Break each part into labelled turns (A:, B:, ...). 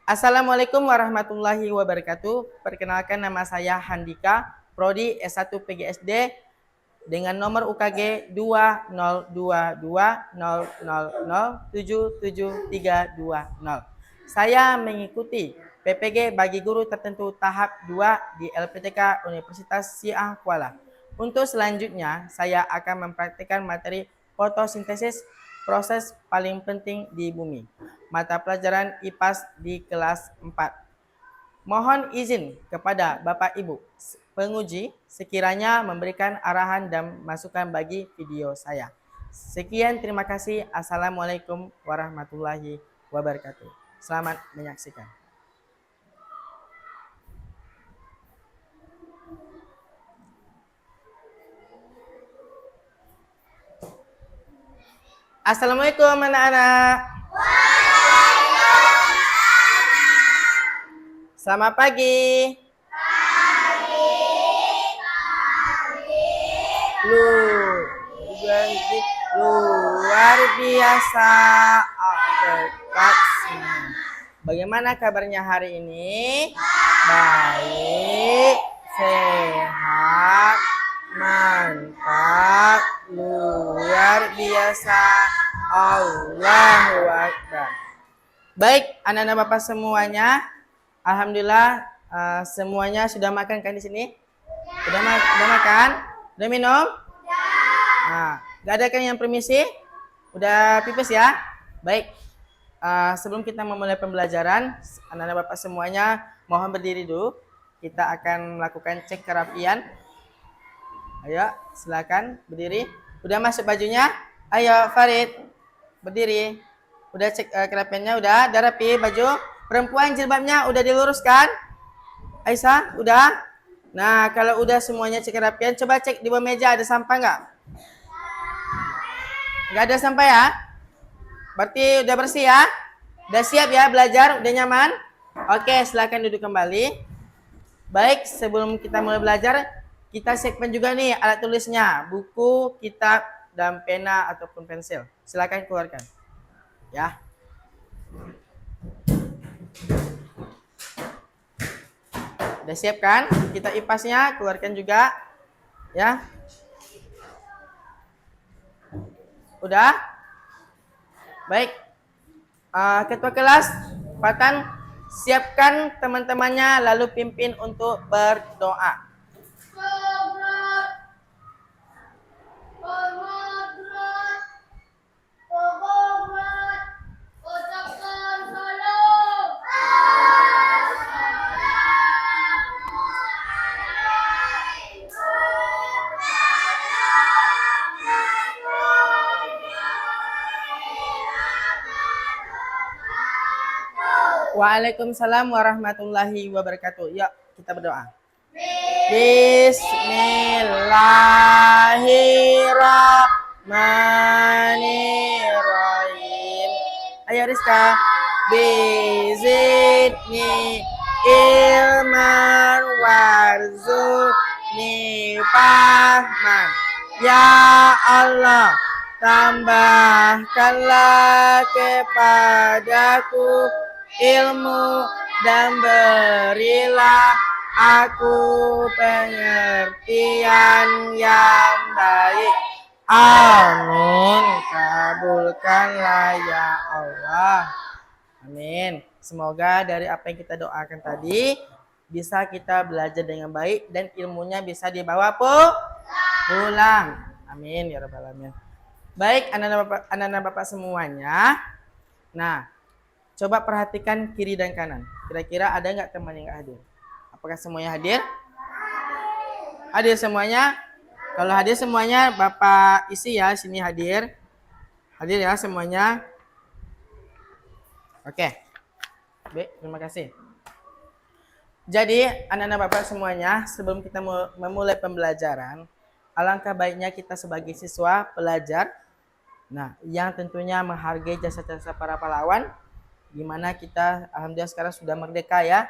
A: Assalamualaikum warahmatullahi wabarakatuh. Perkenalkan nama saya Handika, Prodi S1 PGSD dengan nomor UKG 202200007730. Saya mengikuti PPG bagi guru tertentu tahap 2 di LPTK Universitas Syiah Kuala. Untuk selanjutnya, saya akan mempraktikkan materi fotosintesis, proses paling penting di bumi. Mata pelajaran IPAS di kelas 4. Mohon izin kepada Bapak Ibu penguji sekiranya memberikan arahan dan masukan bagi video saya. Sekian, terima kasih. Assalamualaikum warahmatullahi wabarakatuh. Selamat menyaksikan. Assalamualaikum anak-anak. Selamat pagi. Luar biasa. Bagaimana kabarnya hari ini? Baik, sehat, mantap, luar biasa. Allahu Akbar. Baik, anak-anak Bapak semuanya, alhamdulillah semuanya sudah makan kan di sini? Sudah makan? Udah minum? Gak ada kan yang permisi? Udah pipis ya? Baik. Sebelum kita memulai pembelajaran, anak-anak Bapak semuanya mohon berdiri dulu. Kita akan melakukan cek kerapian. Ayo, silakan berdiri. Udah masuk bajunya? Ayo, Farid, berdiri. Udah cek kerapiannya, udah rapi baju. Perempuan jilbabnya udah diluruskan? Aisyah, udah? Nah, kalau udah semuanya cek kerapian, coba cek di bawah meja ada sampah nggak? Nggak ada sampah ya? Berarti udah bersih ya? Udah siap ya belajar? Udah nyaman? Oke, silakan duduk kembali. Baik, sebelum kita mulai belajar, kita siapkan juga nih alat tulisnya, buku, kitab, dan pena ataupun pensil. Silakan keluarkan. Ya. Udah siap kan? Kita IPAS-nya keluarkan juga. Ya. Udah? Baik. Ketua kelas, Patan, siapkan teman-temannya lalu pimpin untuk berdoa. Waalaikumsalam warahmatullahi wabarakatuh. Yuk, kita berdoa. Bismillahirrahmanirrahim. Ayo Rizka. Bizidni ilman warzuqni fahman. Ya Allah, tambahkanlah kepadaku ilmu dan berilah aku pengertian yang baik. Amin. Kabulkanlah ya Allah. Amin. Semoga dari apa yang kita doakan tadi bisa kita belajar dengan baik dan ilmunya bisa dibawa pulang. Amin ya rabbal alamin. Baik, anak-anak Bapak semuanya. Nah, coba perhatikan kiri dan kanan. Kira-kira ada nggak teman yang nggak hadir? Apakah semuanya hadir? Hadir semuanya? Kalau hadir semuanya, Bapak isi ya, sini hadir. Hadir ya semuanya. Oke. Baik, terima kasih. Jadi, anak-anak Bapak semuanya, sebelum kita memulai pembelajaran, alangkah baiknya kita sebagai siswa pelajar, nah, yang tentunya menghargai jasa-jasa para pahlawan, di mana kita alhamdulillah sekarang sudah merdeka ya.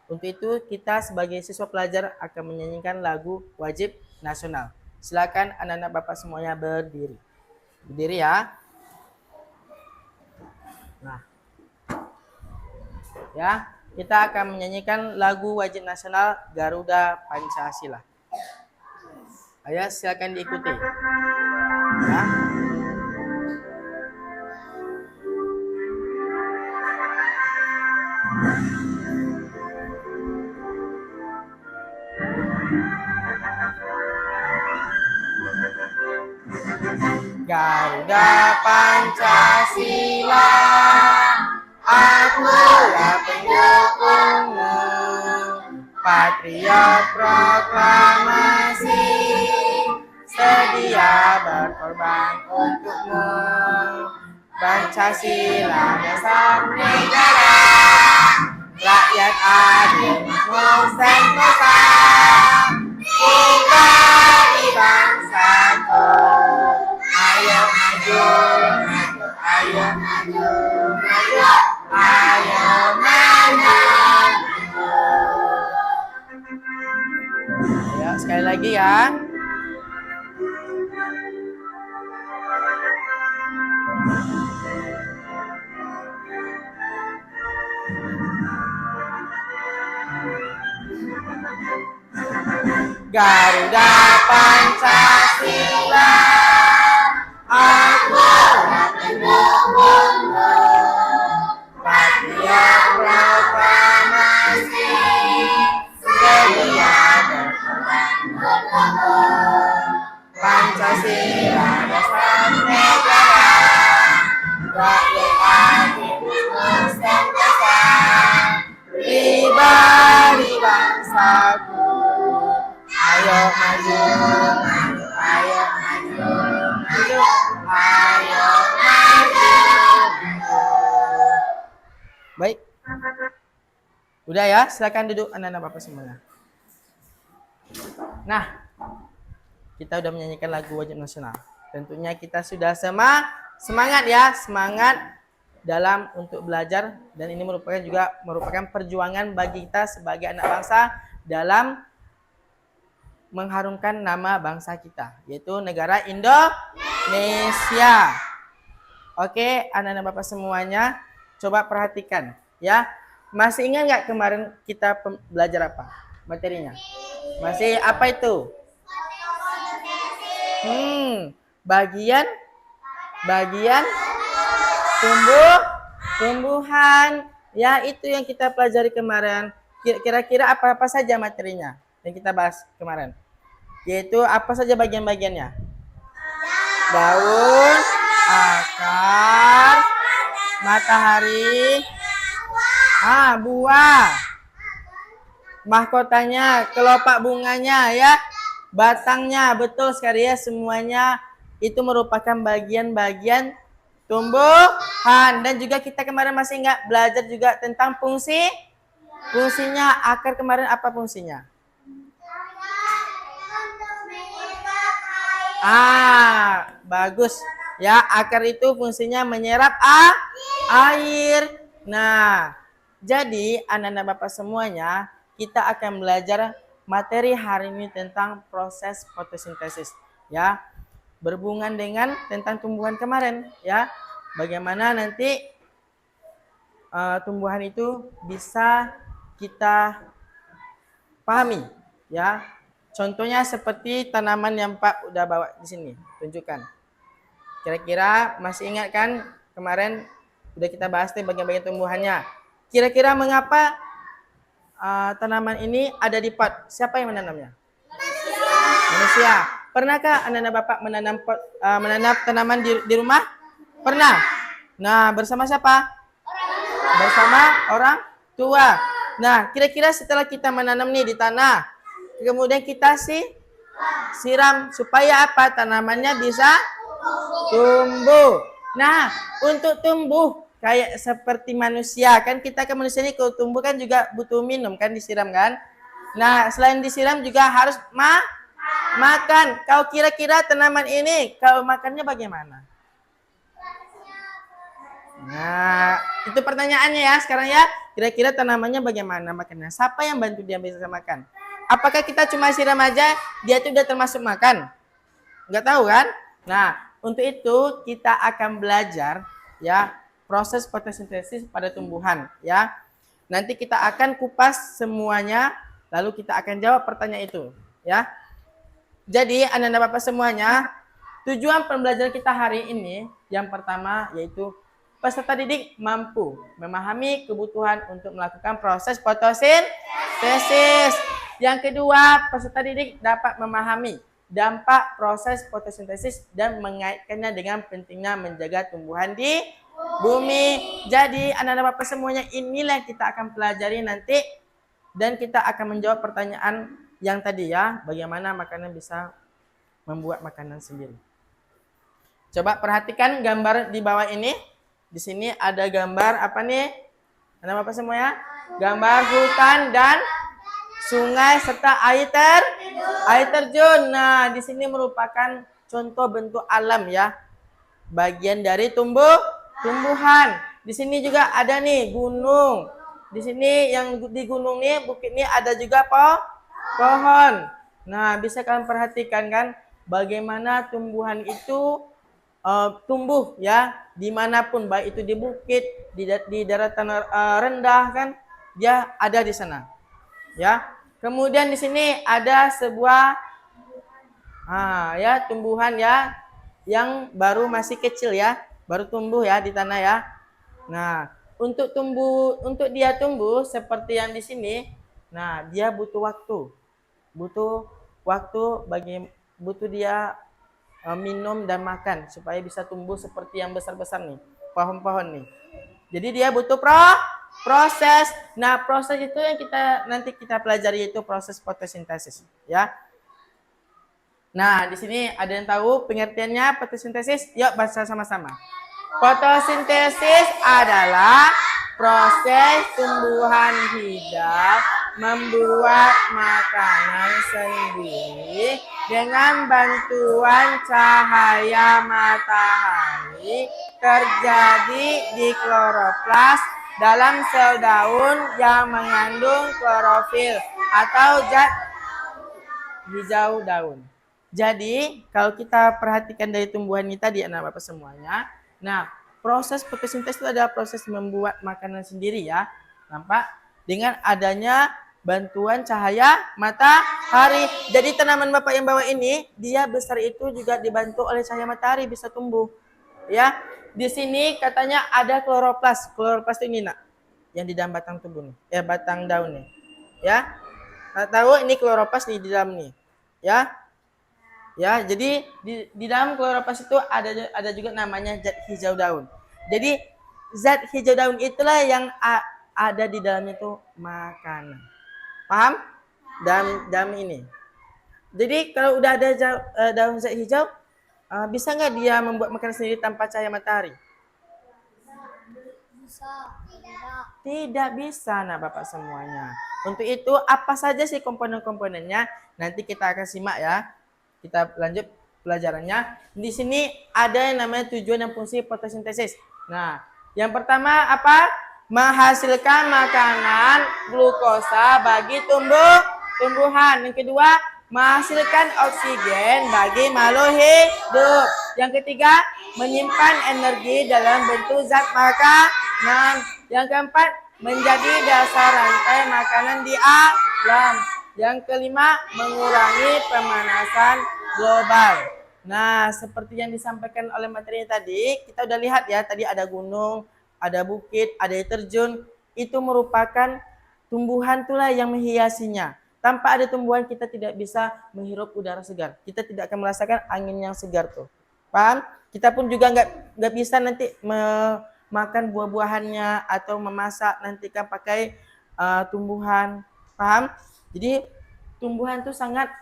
A: Untuk itu kita sebagai siswa pelajar akan menyanyikan lagu wajib nasional. Silakan anak-anak Bapak semuanya berdiri. Berdiri ya. Nah. Ya, kita akan menyanyikan lagu wajib nasional Garuda Pancasila. Ayo silakan diikuti. Ya. Garuda Pancasila, akulah pendukungmu, patriot proklamasi, sedia berkorban untukmu. Pancasila dasar negara, rakyat adil Nusantara, kita di bangsaku. Ayo maju, maju, ayo maju, maju, ayo maju. Ayo sekali lagi ya. Garuda Pancasila, akulah pendukungmu, patriot proklamasi, sedia berkorban untukmu. Pancasila dasar negara, rakyat adil Nusantara, pribadi bangsaku. Ayo maju, maju, ayo maju, maju, ayo maju. Baik. Udah ya, silakan duduk anak-anak Bapak semuanya. Nah, kita udah menyanyikan lagu wajib nasional. Tentunya kita sudah semangat ya, semangat dalam untuk belajar, dan ini merupakan perjuangan bagi kita sebagai anak bangsa dalam mengharumkan nama bangsa kita, yaitu negara Indonesia. Oke, anak-anak Bapak semuanya, coba perhatikan ya. Masih ingat nggak kemarin kita belajar apa materinya? Masih apa itu? Bagian tumbuhan. Ya, itu yang kita pelajari kemarin. Kira-kira apa saja materinya yang kita bahas kemarin? Yaitu apa saja bagian-bagiannya? Daun, akar, matahari, buah, mahkotanya, kelopak bunganya ya, batangnya, betul sekali ya, semuanya itu merupakan bagian-bagian tumbuhan. Dan juga kita kemarin masih nggak belajar juga tentang fungsinya akar. Kemarin apa fungsinya? Bagus ya, akar itu fungsinya menyerap air. Nah, jadi anak-anak Bapak semuanya, kita akan belajar materi hari ini tentang proses fotosintesis ya, berhubungan dengan tentang tumbuhan kemarin ya, bagaimana nanti tumbuhan itu bisa kita pahami ya. Contohnya seperti tanaman yang Pak udah bawa di sini, tunjukkan. Kira-kira masih ingat kan kemarin udah kita bahas nih bagian-bagian tumbuhannya. Kira-kira mengapa tanaman ini ada di pot? Siapa yang menanamnya? Manusia. Pernahkah anak-anak Bapak menanam tanaman di rumah? Pernah. Nah, bersama siapa? Bersama orang tua. Nah, kira-kira setelah kita menanam nih di tanah, kemudian kita siram supaya apa? Tanamannya bisa tumbuh. Nah, untuk tumbuh kayak seperti manusia kan, kita ke manusia ini kalau tumbuh kan juga butuh minum kan, disiram kan. Nah, selain disiram juga harus makan. Kau kira-kira tanaman ini kalau makannya bagaimana? Nah, itu pertanyaannya ya sekarang ya. Kira-kira tanamannya bagaimana makannya? Siapa yang bantu dia bisa makan? Apakah kita cuma siram aja, dia itu udah termasuk makan? Nggak tahu kan? Nah, untuk itu kita akan belajar ya proses fotosintesis pada tumbuhan ya. Nanti kita akan kupas semuanya, lalu kita akan jawab pertanyaan itu, ya. Jadi anak-anak Bapak semuanya, tujuan pembelajaran kita hari ini yang pertama yaitu peserta didik mampu memahami kebutuhan untuk melakukan proses fotosintesis. Yang kedua, peserta didik dapat memahami dampak proses fotosintesis dan mengaitkannya dengan pentingnya menjaga tumbuhan di bumi. Jadi anak-anak Bapak semuanya, inilah yang kita akan pelajari nanti, dan kita akan menjawab pertanyaan yang tadi ya, bagaimana makanan bisa membuat makanan sendiri. Coba perhatikan gambar di bawah ini. Di sini ada gambar apa nih? Anak Bapak semuanya? Gambar hutan dan sungai serta air terjun. Nah, di sini merupakan contoh bentuk alam ya. Bagian dari tumbuhan. Di sini juga ada nih gunung. Di sini yang di gunung nih, bukit ini ada juga pohon. Nah, bisa kalian perhatikan kan bagaimana tumbuhan itu tumbuh ya dimanapun, baik itu di bukit, di daratan rendah kan, dia ada di sana. Ya. Kemudian di sini ada sebuah ya tumbuhan ya yang baru masih kecil ya, baru tumbuh ya di tanah ya. Nah, untuk dia tumbuh seperti yang di sini, nah dia butuh waktu. Butuh dia minum dan makan supaya bisa tumbuh seperti yang besar-besar nih, pohon-pohon nih. Jadi dia butuh proses. Nah, proses itu yang nanti kita pelajari, itu proses fotosintesis, ya. Nah, di sini ada yang tahu pengertiannya fotosintesis? Yuk baca sama-sama. Fotosintesis adalah proses tumbuhan hidup membuat makanan sendiri dengan bantuan cahaya matahari terjadi di kloroplas dalam sel daun yang mengandung klorofil atau zat hijau daun. Jadi, kalau kita perhatikan dari tumbuhan ini tadi anak Bapak semuanya, nah, proses fotosintesis itu adalah proses membuat makanan sendiri ya. Nampak? Dengan adanya bantuan cahaya matahari. Jadi tanaman Bapak yang bawah ini, dia besar itu juga dibantu oleh cahaya matahari bisa tumbuh. Ya. Di sini katanya ada kloroplas. Kloroplas itu ini nak, yang di dalam batang tubuh nih. Batang daun nih. Ya. Tahu ini kloroplas nih di dalam nih. Ya. Ya, jadi di dalam kloroplas itu ada juga namanya zat hijau daun. Jadi zat hijau daun itulah yang ada di dalamnya itu makanan. Paham? Dalam ini. Jadi kalau udah ada daun zat hijau, bisa nggak dia membuat makanan sendiri tanpa cahaya matahari?
B: Bisa.
A: Tidak bisa, nah Bapak semuanya. Untuk itu apa saja sih komponen-komponennya? Nanti kita akan simak ya. Kita lanjut pelajarannya. Di sini ada yang namanya tujuan dan fungsi fotosintesis. Nah, yang pertama apa? Menghasilkan makanan glukosa bagi tumbuhan. Yang kedua, menghasilkan oksigen bagi makhluk hidup. Yang ketiga, menyimpan energi dalam bentuk zat makanan. Yang keempat, menjadi dasar rantai makanan di alam. Yang kelima, mengurangi pemanasan global. Nah, seperti yang disampaikan oleh materi tadi, kita udah lihat ya, tadi ada gunung, ada bukit, ada air terjun. Itu merupakan tumbuhan itulah yang menghiasinya. Tanpa ada tumbuhan kita tidak bisa menghirup udara segar. Kita tidak akan merasakan angin yang segar tuh. Paham? Kita pun juga nggak bisa nanti makan buah-buahannya atau memasak nanti kan pakai tumbuhan. Paham? Jadi tumbuhan itu sangat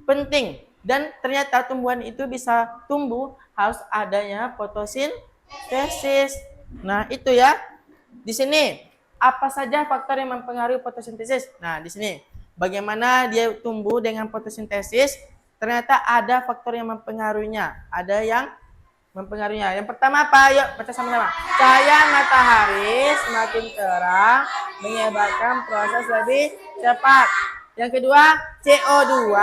A: penting, dan ternyata tumbuhan itu bisa tumbuh harus adanya fotosintesis. Nah, itu ya. Di sini apa saja faktor yang mempengaruhi fotosintesis? Nah, di sini bagaimana dia tumbuh dengan fotosintesis? Ternyata ada faktor yang mempengaruhinya. Ada yang mempengaruhinya. Yang pertama apa? Yuk baca sama-sama. Cahaya matahari semakin terang menyebabkan proses lebih cepat. Yang kedua, CO2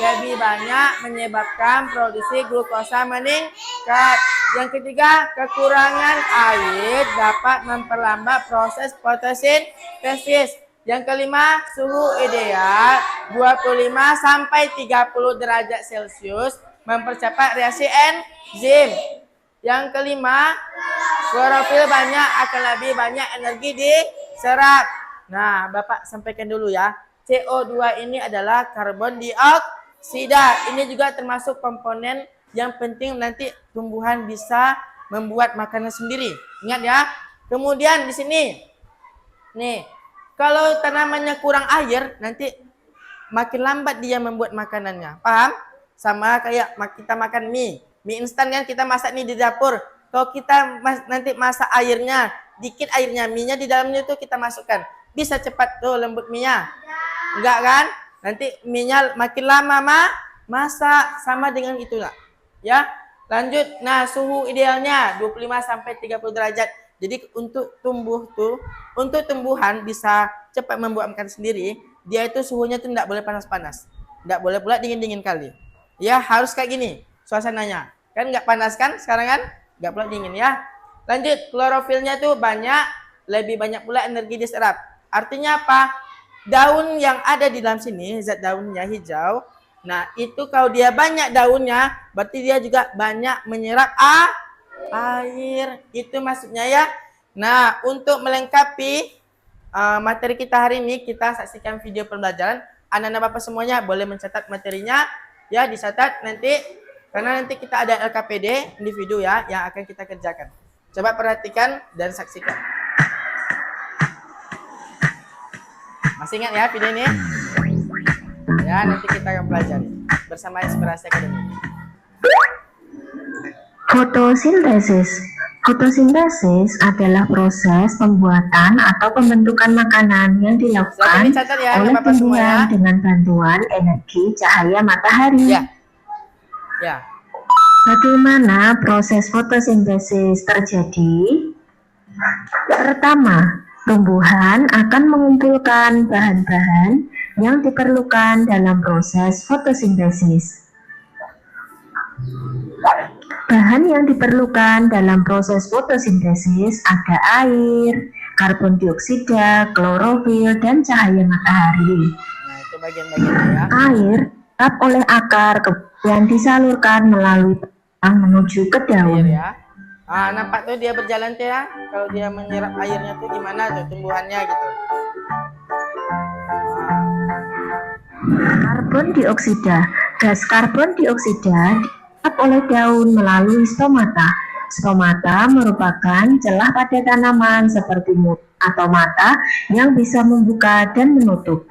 A: lebih banyak menyebabkan produksi glukosa meningkat. Yang ketiga, kekurangan air dapat memperlambat proses fotosintesis. Yang kelima, suhu ideal 25 sampai 30 derajat Celcius mempercepat reaksi enzim. Yang kelima, klorofil banyak akan lebih banyak energi diserap. Nah, Bapak sampaikan dulu ya. CO2 ini adalah karbon dioksida. Ini juga termasuk komponen yang penting nanti tumbuhan bisa membuat makanan sendiri. Ingat ya. Kemudian di sini, nih, kalau tanamannya kurang air, nanti makin lambat dia membuat makanannya. Paham? Sama kayak kita makan mie. Mie instan kan kita masak nih di dapur. Kalau kita nanti masak airnya, dikit airnya, mie-nya di dalamnya itu kita masukkan. Bisa cepat tuh lembut mie-nya. Enggak kan? Nanti mie-nya makin lama masak, sama dengan itulah. Ya. Lanjut. Nah, suhu idealnya 25 sampai 30 derajat. Jadi untuk tumbuhan bisa cepat membuat makan sendiri, dia itu suhunya tuh enggak boleh panas-panas. Enggak boleh pula dingin-dingin kali. Ya, harus kayak gini suasananya. Kan enggak panas kan sekarang kan? Enggak pula dingin ya. Lanjut, klorofilnya tuh banyak, lebih banyak pula energi diserap. Artinya apa? Daun yang ada di dalam sini, zat daunnya hijau. Nah, itu kalau dia banyak daunnya, berarti dia juga banyak menyerap air. Itu maksudnya ya. Nah, untuk melengkapi materi kita hari ini, kita saksikan video pembelajaran. Anak-anak Bapak semuanya boleh mencatat materinya. Ya, dicatat nanti. Karena nanti kita ada LKPD individu ya, yang akan kita kerjakan. Coba perhatikan dan saksikan. Masih ingat ya video ini? Ya, nanti kita akan pelajari bersama Inspirasi Academy.
B: Fotosintesis. Fotosintesis adalah proses pembuatan atau pembentukan makanan yang dilakukan oleh tumbuhan dengan bantuan energi cahaya matahari.
A: Ya.
B: Bagaimana proses fotosintesis terjadi? Pertama, tumbuhan akan mengumpulkan bahan-bahan yang diperlukan dalam proses fotosintesis. Bahan yang diperlukan dalam proses fotosintesis ada air, karbon dioksida, klorofil, dan cahaya matahari.
A: Nah, itu bagian-bagiannya ya.
B: Air diserap oleh akar yang disalurkan melalui batang menuju ke daun.
A: Air ya. Nampak tuh dia berjalan tuh ya. Kalau dia menyerap airnya tuh gimana tuh tumbuhannya gitu.
B: Karbon dioksida. Gas karbon dioksida diserap oleh daun melalui stomata. Stomata merupakan celah pada tanaman seperti mulut atau mata yang bisa membuka dan menutup.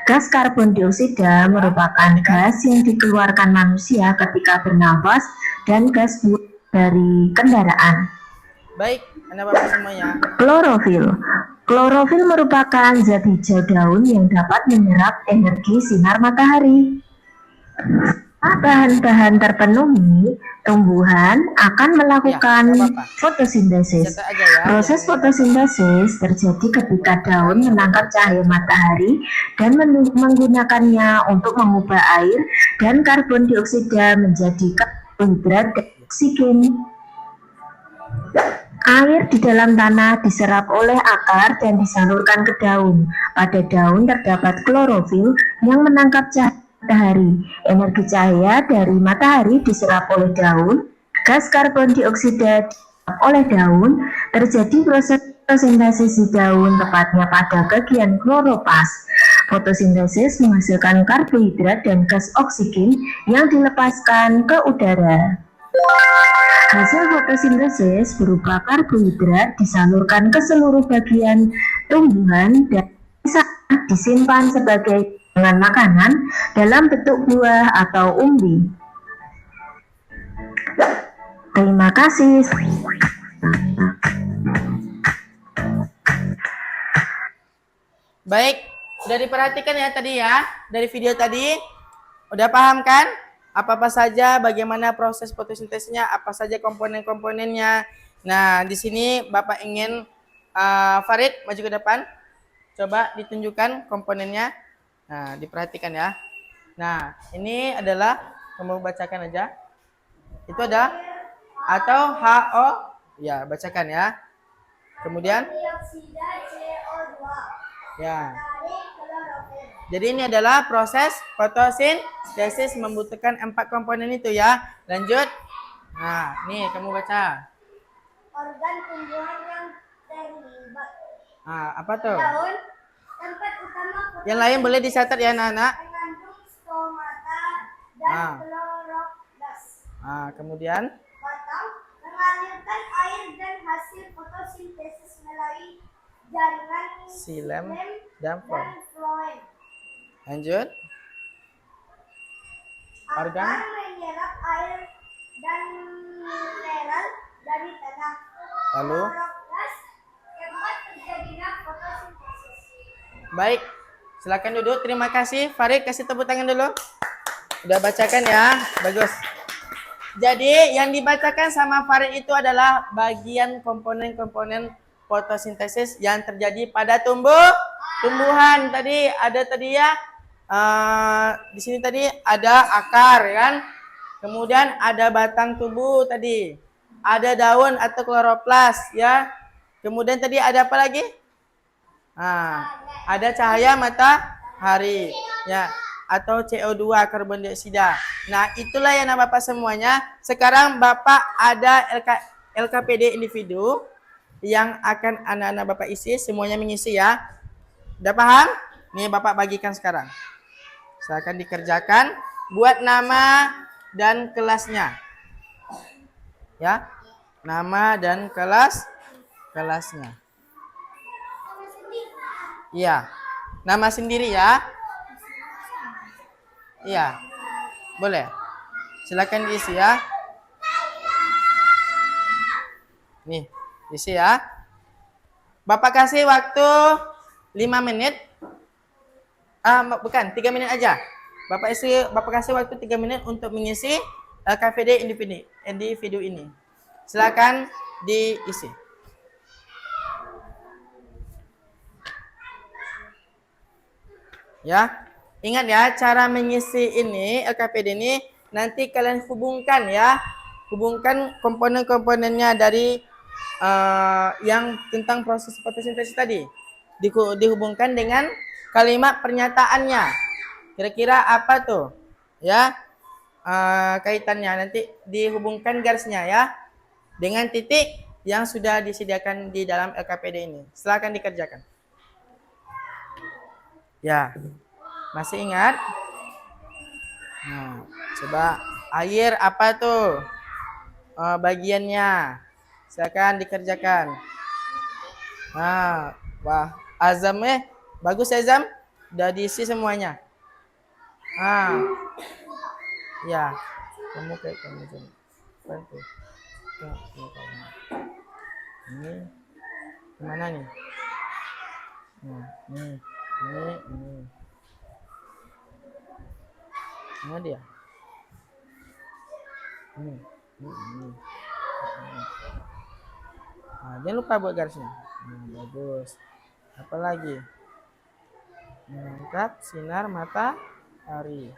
B: Gas karbon dioksida merupakan gas yang dikeluarkan manusia ketika bernafas dan gas buang dari kendaraan.
A: Baik, anak Bapak semuanya.
B: Klorofil. Klorofil merupakan zat hijau daun yang dapat menyerap energi sinar matahari. Setelah bahan-bahan terpenuhi, tumbuhan akan melakukan fotosintesis. Proses fotosintesis terjadi ketika daun menangkap cahaya matahari dan menggunakannya untuk mengubah air dan karbon dioksida menjadi karbohidrat dan oksigen. Air di dalam tanah diserap oleh akar dan disalurkan ke daun. Pada daun terdapat klorofil yang menangkap cahaya matahari. Energi cahaya dari matahari diserap oleh daun. Gas karbon dioksida diserap oleh daun. Terjadi proses fotosintesis di daun, tepatnya pada bagian kloroplas. Fotosintesis menghasilkan karbohidrat dan gas oksigen yang dilepaskan ke udara. Hasil fotosintesis berupa karbohidrat disalurkan ke seluruh bagian tumbuhan dan bisa disimpan sebagai bahan makanan dalam bentuk buah atau umbi. Terima kasih.
A: Baik, sudah diperhatikan ya tadi ya, dari video tadi. Udah paham kan? Apa-apa saja, bagaimana proses fotosintesisnya, apa saja komponen-komponennya. Nah, di sini Bapak ingin Farid maju ke depan. Coba ditunjukkan komponennya. Nah, diperhatikan ya. Nah, ini adalah kamu bacakan aja. Itu ada atau HO. Ya, bacakan ya. Kemudian
C: Dioksida CO2.
A: ya.
C: Matahari klorofil.
A: Jadi ini adalah proses fotosintesis membutuhkan 4 komponen itu ya. Lanjut. Nah, nih kamu baca.
C: Organ tumbuhan yang terlibat.
A: Nah, apa tuh?
C: Daun, tempat utama
A: Yang lain boleh dicatat ya anak-anak.
C: mengandung stomata dan kloroplast.
A: Nah, kemudian
C: Batang mengalirkan air dan hasil fotosintesis melalui jaringan
A: Xilem dan phloem.
C: phloem.
A: Lanjut. Organ
C: Akar menyerap air dan mineral dari tanah.
A: lalu
C: Kloroplast tempat terjadinya fotosintesis.
A: baik. Silakan duduk. Terima kasih. Farid kasih tepuk tangan dulu. Udah bacakan ya. Bagus. Jadi yang dibacakan sama Farid itu adalah bagian komponen-komponen fotosintesis yang terjadi pada tumbuhan. Tadi ada tadi ya. Di sini tadi ada akar kan. Kemudian ada batang tubuh tadi. Ada daun atau kloroplas ya. Kemudian tadi ada apa lagi? Ada cahaya matahari ya atau CO2 karbon dioksida. Nah, itulah ya Bapak semuanya. Sekarang Bapak ada LKPD individu yang akan anak-anak Bapak isi, semuanya mengisi ya. Udah paham? Nih Bapak bagikan sekarang. Silakan dikerjakan, buat nama dan kelasnya. Ya. Nama dan kelasnya. Iya. Nama sendiri ya. Iya. Boleh. Silakan diisi ya. Nih, isi ya. Bapak kasih waktu 5 menit. Bukan, 3 menit aja. Bapak kasih waktu 3 menit untuk mengisi KVD individu ini. Silakan diisi. Ya. Ingat ya, cara mengisi ini LKPD ini nanti kalian hubungkan ya. Hubungkan komponen-komponennya dari yang tentang proses fotosintesis tadi. Dihubungkan dengan kalimat pernyataannya. Kira-kira apa tuh? Ya. Kaitannya nanti dihubungkan garisnya ya. Dengan titik yang sudah disediakan di dalam LKPD ini. Silakan dikerjakan. Ya. Masih ingat? Nah, coba air apa tuh? Bagiannya. Silakan dikerjakan. Nah, wah, Azam bagus Azam. Udah diisi semuanya. Ya. Kamu bantu. Ini kemana nih? Nah, ini. Mana dia? Ini. Jangan lupa buat garisnya. Bagus. Apa lagi? Mengangkat sinar matahari.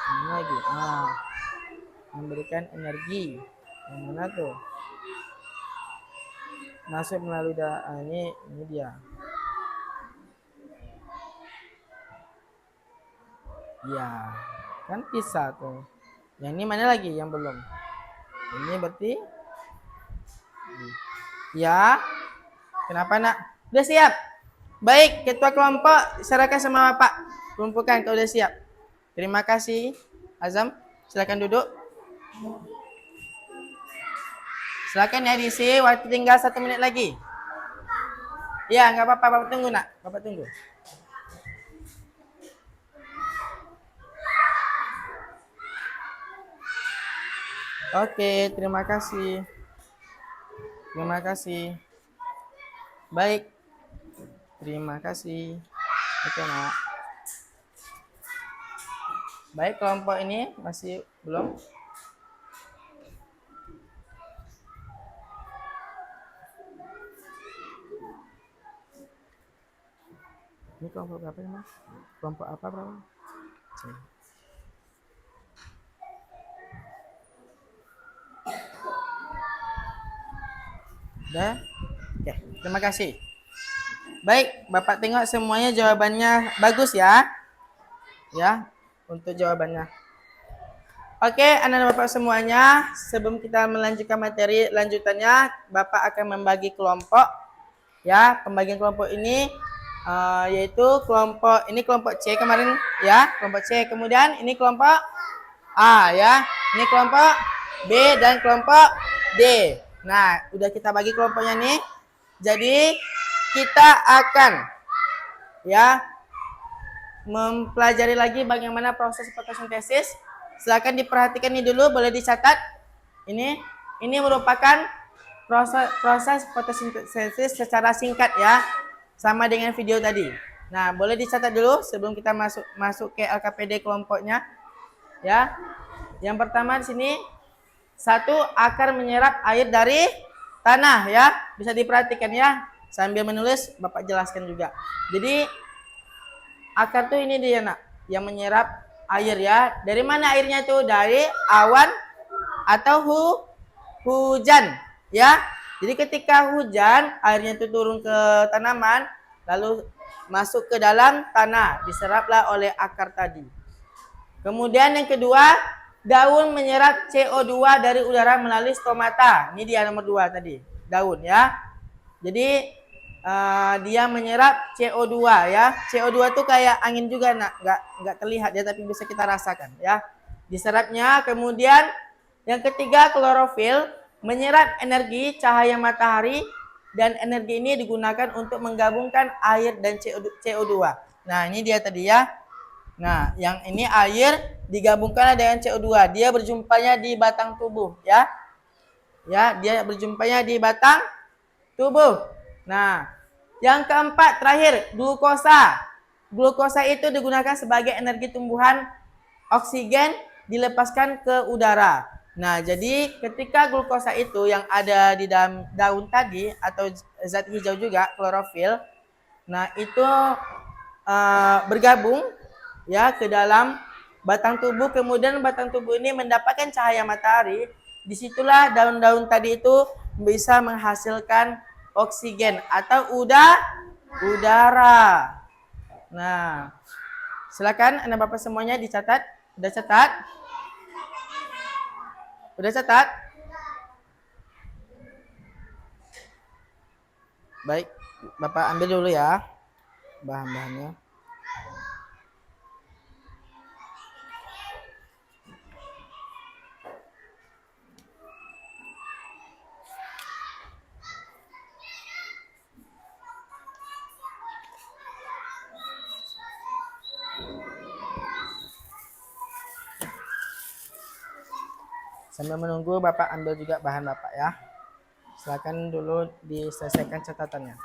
A: Ini lagi. Memberikan energi. Yang mana tuh? Masuk melalui ini dia. Ya, kan bisa tuh. Yang ini mana lagi yang belum? Ini berarti ya. Kenapa nak? Udah siap? Baik, ketua kelompok serahkan sama Bapak. Kumpulkan kalau udah siap. Terima kasih. Azam, silakan duduk. Silakan ya diisi. Waktu tinggal 1 menit lagi. Ya, nggak apa-apa. Bapak tunggu nak. Bapak tunggu. Oke, terima kasih. Terima kasih. Baik. Terima kasih. Oke, nak. Baik, kelompok ini masih belum. Ini kelompok berapa ya, Mas? Kelompok apa berapa? Udah? Oke, terima kasih. Baik, Bapak tengok semuanya jawabannya bagus ya. Ya, untuk jawabannya. Oke, anak-anak Bapak semuanya, sebelum kita melanjutkan materi lanjutannya, Bapak akan membagi kelompok. Ya, pembagian kelompok ini yaitu kelompok C kemarin ya, kelompok C. Kemudian ini kelompok A ya. Ini kelompok B dan kelompok D. Nah, udah kita bagi kelompoknya nih. Jadi kita akan ya mempelajari lagi bagaimana proses fotosintesis. Silakan diperhatikan ini dulu, boleh dicatat. Ini merupakan proses fotosintesis secara singkat ya. Sama dengan video tadi. Nah, boleh dicatat dulu sebelum kita masuk ke LKPD kelompoknya. Ya. Yang pertama di sini 1 akar menyerap air dari tanah ya. Bisa diperhatikan ya. Sambil menulis Bapak jelaskan juga. Jadi akar tuh ini dia nak, yang menyerap air ya. Dari mana airnya tuh? Dari awan atau hujan ya. Jadi ketika hujan, airnya itu turun ke tanaman, lalu masuk ke dalam tanah, diseraplah oleh akar tadi. Kemudian yang kedua, daun menyerap CO2 dari udara melalui stomata. Ini dia nomor 2 tadi, daun ya. Jadi dia menyerap CO2 ya. CO2 itu kayak angin juga, nak, nggak terlihat ya, tapi bisa kita rasakan ya. Diserapnya. Kemudian yang ketiga, klorofil menyerap energi cahaya matahari, dan energi ini digunakan untuk menggabungkan air dan CO2. Nah, ini dia tadi ya. Nah, yang ini air digabungkan dengan CO2. Dia berjumpanya di batang tubuh ya. Ya, dia berjumpanya di batang tubuh. Nah, yang keempat terakhir, glukosa. Glukosa itu digunakan sebagai energi tumbuhan, oksigen dilepaskan ke udara. Nah, jadi ketika glukosa itu yang ada di dalam daun tadi atau zat hijau juga, klorofil, nah itu bergabung ya ke dalam batang tubuh. Kemudian batang tubuh ini mendapatkan cahaya matahari. Disitulah daun-daun tadi itu bisa menghasilkan oksigen atau udara. Nah, silakan anak Bapak semuanya dicatat. Udah catat? Udah catat? Baik, Bapak ambil dulu ya bahan-bahannya. Sambil menunggu Bapak ambil juga bahan Bapak ya. Silakan dulu diselesaikan catatannya.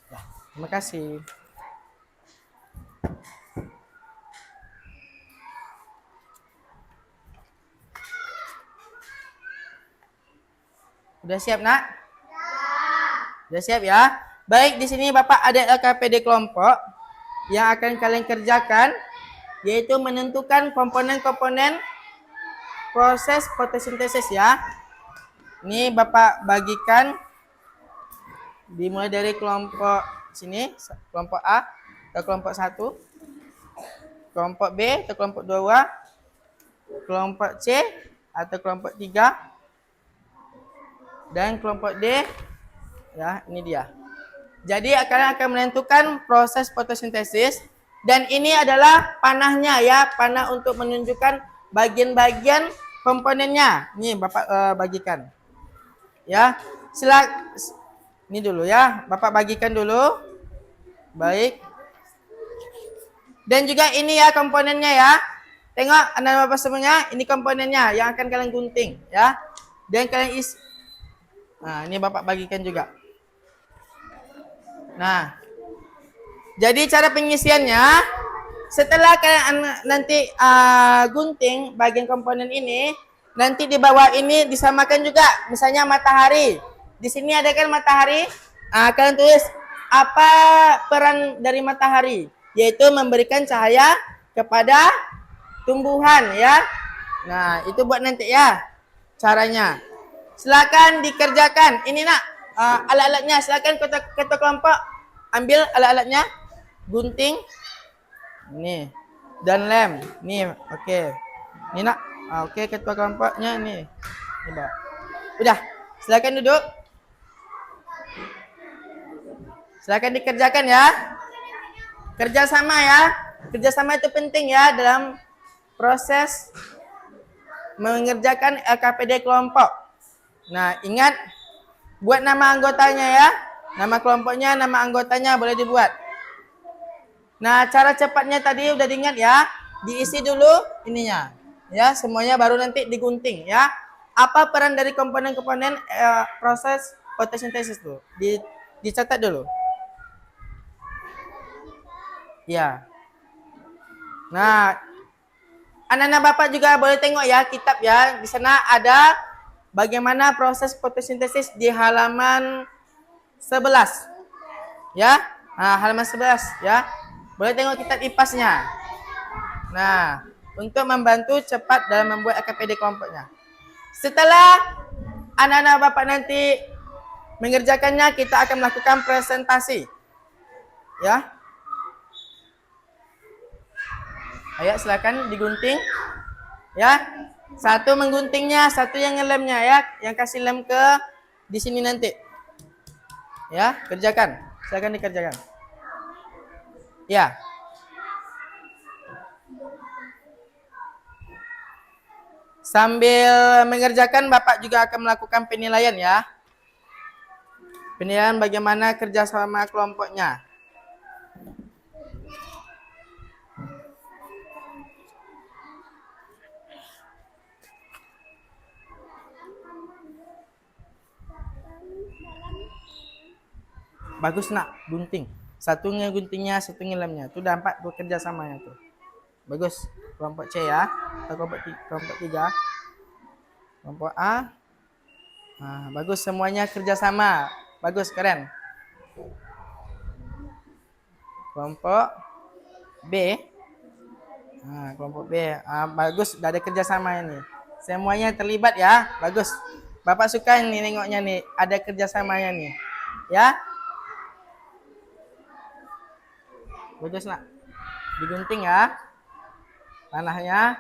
A: Ya, terima kasih. Udah siap, Nak? Udah siap ya? Baik, di sini Bapak ada LKPD kelompok yang akan kalian kerjakan, yaitu menentukan komponen-komponen proses fotosintesis ya. Ini Bapak bagikan dimulai dari kelompok sini, kelompok A atau kelompok 1, kelompok B atau kelompok 2, kelompok C atau kelompok 3, dan kelompok D. Ya, ini dia. Jadi kalian akan menentukan proses fotosintesis, dan ini adalah panahnya ya, panah untuk menunjukkan bagian-bagian komponennya. Ini Bapak bagikan. Ya, ini dulu ya, Bapak bagikan dulu. Baik. Dan juga ini ya komponennya ya. Tengok anak Bapak semuanya, ini komponennya yang akan kalian gunting ya. Dan kalian isi. Nah, ini Bapak bagikan juga. Nah, jadi cara pengisiannya, setelah kalian nanti gunting bagian komponen ini, nanti di bawah ini disamakan juga, misalnya matahari. Di sini ada kan matahari. Kalian tulis apa peran dari matahari, yaitu memberikan cahaya kepada tumbuhan ya. Nah, itu buat nanti ya caranya. Silakan dikerjakan. Ini nak alat-alatnya. Silakan ketua kelompok ambil alat-alatnya. Gunting. Nih. Dan lem. Nih, oke. Ini nak. Oke, ketua kelompoknya nih. Ini, Mbak. Udah. Silakan duduk. Silakan dikerjakan ya. Kerjasama ya. Kerjasama itu penting ya dalam proses mengerjakan LKPD kelompok. Nah, ingat buat nama anggotanya ya. Nama kelompoknya, nama anggotanya boleh dibuat. Nah, cara cepatnya tadi udah diingat ya. Diisi dulu ininya. Ya, semuanya baru nanti digunting ya. Apa peran dari komponen-komponen proses fotosintesis tuh? Dicatat dulu. Ya. Nah, anak-anak Bapak juga boleh tengok ya kitab ya. Di sana ada bagaimana proses fotosintesis di halaman 11. Ya. Nah, halaman 11 ya. Boleh tengok kitab IPAS-nya. Nah, untuk membantu cepat dalam membuat LKPD kelompoknya. Setelah anak-anak Bapak nanti mengerjakannya, kita akan melakukan presentasi. Ya. Ayo silakan digunting. Ya. Satu mengguntingnya, satu yang ngelemnya ya, yang kasih lem ke di sini nanti. Ya, kerjakan. Silakan dikerjakan. Ya. Sambil mengerjakan, Bapak juga akan melakukan penilaian ya. Penilaian bagaimana kerjasama kelompoknya. Bagus nak, gunting. Satunya guntingnya, satunya lemnya. Itu dampak bekerja samanya tuh. Bagus. Kelompok C ya. Atau kelompok 3. Kelompok A. Nah, bagus semuanya kerjasama. Bagus, keren. Kelompok B. Nah, kelompok B. Bagus, udah ada kerjasama ini. Semuanya terlibat ya. Bagus. Bapak suka nih nengoknya nih. Ada kerjasamanya nih. Ya. Bagus nak. Digunting ya. Tanahnya.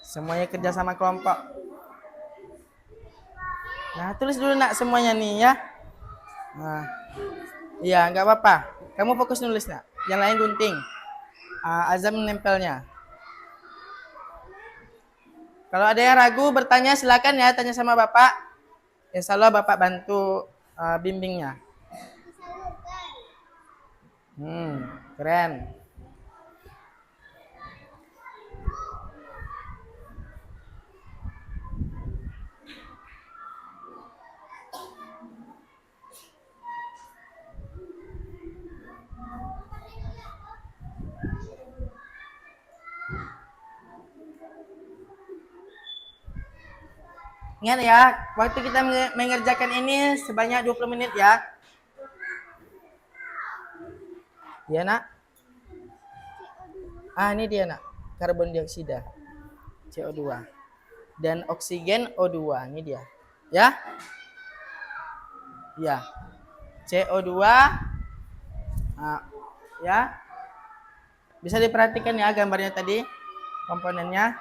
A: Semuanya kerjasama kelompok. Nah, tulis dulu nak semuanya nih ya. Nah, iya nggak apa-apa. Kamu fokus nulis nak. Yang lain gunting. Azam menempelnya. Kalau ada yang ragu bertanya silakan ya, tanya sama bapak. Insya Allah bapak bantu bimbingnya. Keren. Ingat ya, waktu kita mengerjakan ini sebanyak 20 menit ya. Iya nak? Ini dia nak. Karbon dioksida. CO2. Dan oksigen O2. Ini dia. Ya? Ya. CO2. Ya. Bisa diperhatikan ya gambarnya tadi. Komponennya.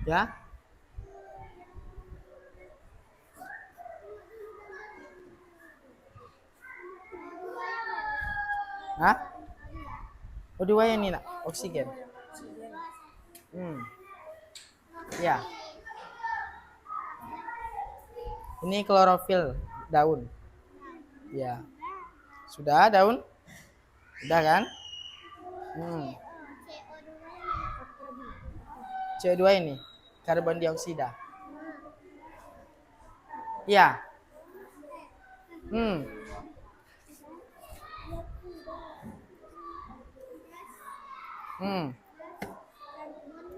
A: Ya. O2 ini nak, oksigen. Ya. Ini klorofil daun. Ya. Sudah daun? Sudah kan? CO2 ini karbon dioksida. Ya.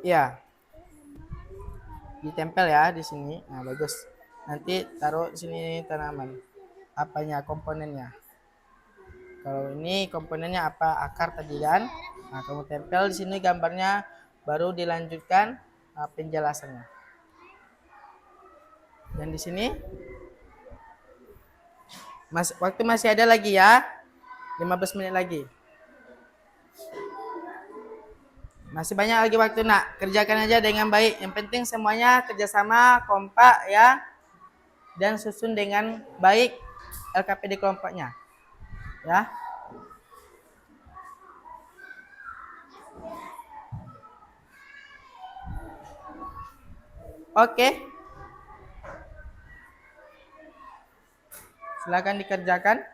A: Ya, ditempel ya di sini. Nah, bagus. Nanti taruh di sini tanaman. Apanya komponennya? Kalau ini komponennya apa? Akar tadi kan? Nah, kamu tempel di sini gambarnya, baru dilanjutkan penjelasannya. Dan di sini waktu masih ada lagi ya. 15 menit lagi. Masih banyak lagi waktu nak. Kerjakan aja dengan baik. Yang penting semuanya kerjasama, kompak ya. Dan susun dengan baik LKPD kelompoknya. Ya. Oke. Silakan dikerjakan.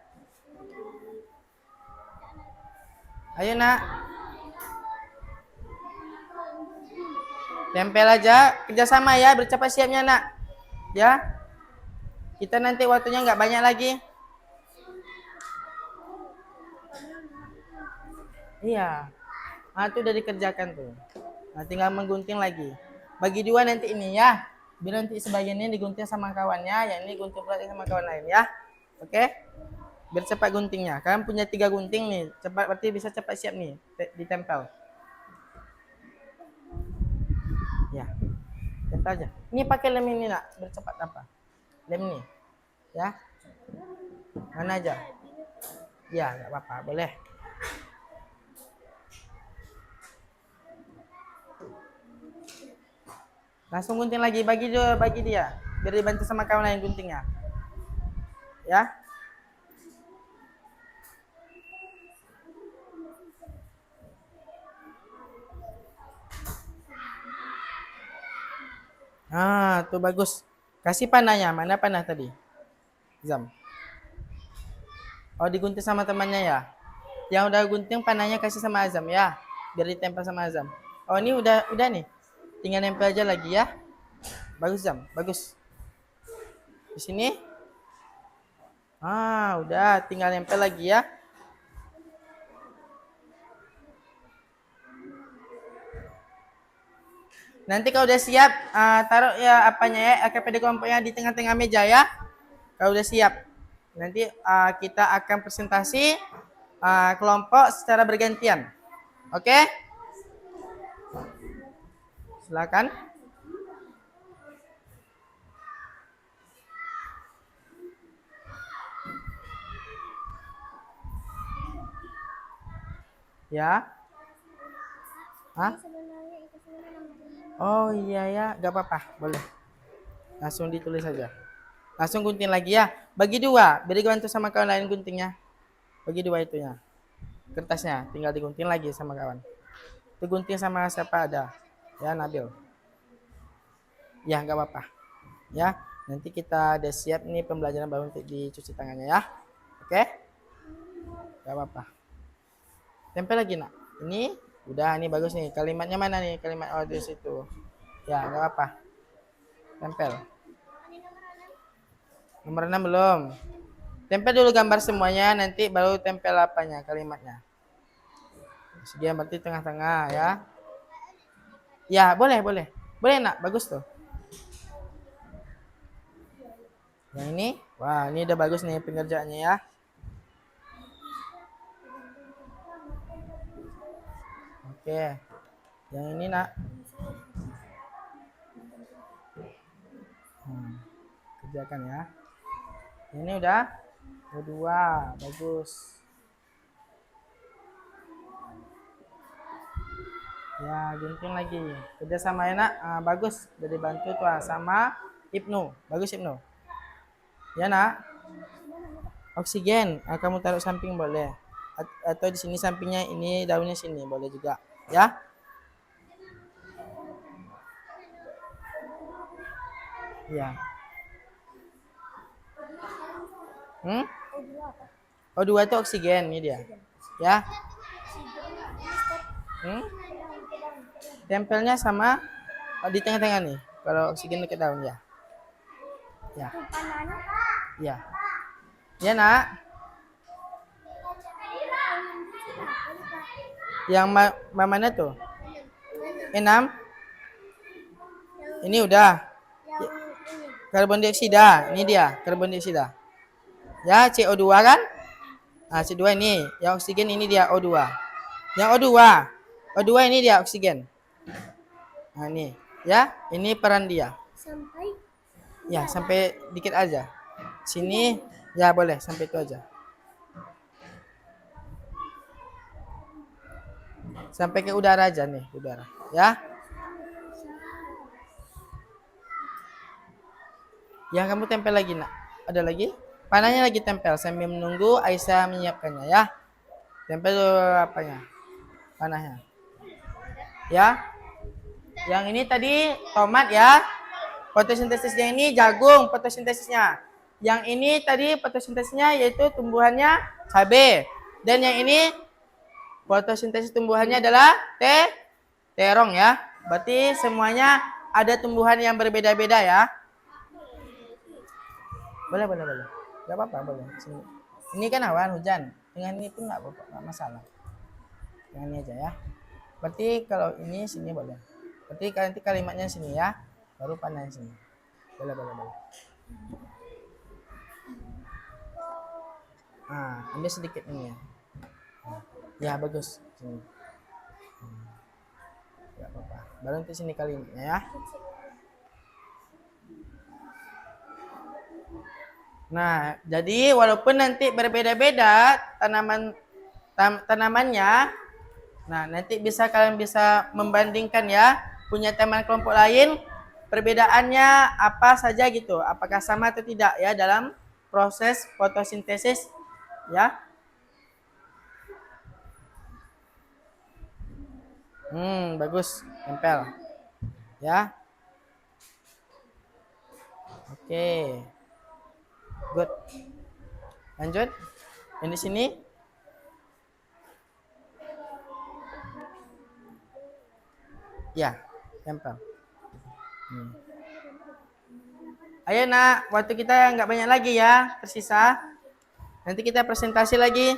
A: Ayo nak. Tempel aja, kerjasama ya, bercepat siapnya nak. Ya. Kita nanti waktunya nggak banyak lagi. Iya. Nah, itu udah dikerjakan tuh. Nah, tinggal menggunting lagi. Bagi dua nanti ini ya. Biar nanti sebagian ini digunting sama kawannya, yang ini gunting pula sama kawan lain ya. Oke? Biar cepat guntingnya. Kalian punya 3 gunting nih. Cepat berarti bisa cepat siap nih ditempel. Ya. Tempel aja. Ini pakai lem ini nak, biar cepat apa? Lem nih. Ya. Mana aja? Ya, nggak apa-apa, boleh. Langsung gunting lagi, bagi dia, biar dibantu sama kawan lain guntingnya. Ya. Ah, tuh bagus. Kasih panahnya, mana panah tadi? Zam. Oh, digunting sama temannya ya. Yang udah gunting panahnya kasih sama Azam ya, biar ditempel sama Azam. Oh, ini udah nih. Tinggal nempel aja lagi ya. Bagus Zam, bagus. Di sini. Ah, udah, tinggal nempel lagi ya. Nanti kalau udah siap, taruh ya apanya ya, LKPD kelompoknya di tengah-tengah meja ya. Kalau udah siap, nanti kita akan presentasi kelompok secara bergantian. Oke? Silakan. Ya. Hah? Oh iya ya, gak apa-apa, boleh. Langsung ditulis saja. Langsung gunting lagi ya. Bagi dua, beri bantu sama kawan lain guntingnya. Bagi dua itunya. Kertasnya, tinggal digunting lagi sama kawan. Itu gunting sama siapa ada? Ya, Nabil. Ya, gak apa-apa. Ya, nanti kita udah siap nih pembelajaran baru untuk dicuci tangannya ya. Oke? Gak apa-apa. Tempel lagi nak. Ini udah, ini bagus nih. Kalimatnya mana nih? Kalimat audio itu. Ya, gak apa-apa. Tempel. Nomor 6 belum. Tempel dulu gambar semuanya, nanti baru tempel apanya, kalimatnya. Sekian berarti tengah-tengah ya. Ya, boleh. Boleh nak, bagus tuh. Yang ini, wah ini udah bagus nih pengerjaannya ya. Oke. Yang ini nak. Kerjakan ya. Ini udah. Kedua, bagus. Ya, gunting lagi. Kerja sama enak, bagus. Jadi bantu tuh sama Ibnu. Bagus Ibnu. Ya nak. Oksigen, kamu taruh samping boleh. Atau di sini sampingnya ini daunnya sini boleh juga. Ya. Ya. O2 itu oksigen ini dia. Ya. Tempelnya sama di tengah-tengah nih. Kalau oksigen dekat daun ya. Ya. Ya. Ya nak. Yang mana tuh? 6. Ini udah.
C: Yang ini.
A: Karbon dioksida. Ini dia, karbon dioksida. Ya, CO2 kan? Nah, CO2 ini. Yang oksigen ini dia O2. Yang O2. O2 ini dia oksigen. Nah, ini. Ya, ini peran dia.
C: Sampai
A: Ya, sampai dikit aja. Sini, ya boleh, sampai itu aja. Sampai ke udara aja nih, udara. Ya. Yang kamu tempel lagi, nak. Ada lagi? Panahnya lagi tempel sambil menunggu Aisyah menyiapkannya, ya. Tempel dulu apanya? Panahnya. Ya. Yang ini tadi tomat ya. Fotosintesisnya ini jagung fotosintesisnya. Yang ini tadi fotosintesisnya yaitu tumbuhannya cabai. Dan yang ini fotosintesis tumbuhannya adalah terong ya. Berarti semuanya ada tumbuhan yang berbeda-beda ya. Boleh. Gak apa-apa, boleh. Sini. Ini kan awan hujan. Dengan ini pun nggak apa-apa, nggak masalah. Dengan ini aja ya. Berarti kalau ini sini boleh. Berarti nanti kalimatnya sini ya. Baru panahnya sini. Boleh. Nah, ambil sedikit ini ya. Ya, bagus. Sini. Gak apa-apa. Baru nanti sini kalimatnya ya. Nah, jadi walaupun nanti berbeda-beda tanamannya, nah nanti kalian bisa membandingkan ya, punya teman kelompok lain, perbedaannya apa saja gitu, apakah sama atau tidak ya dalam proses fotosintesis ya. Bagus, tempel ya. Oke. Good. Lanjut. Yang di sini. Ya, tempel. Ayo nak, waktu kita nggak banyak lagi ya, tersisa. Nanti kita presentasi lagi.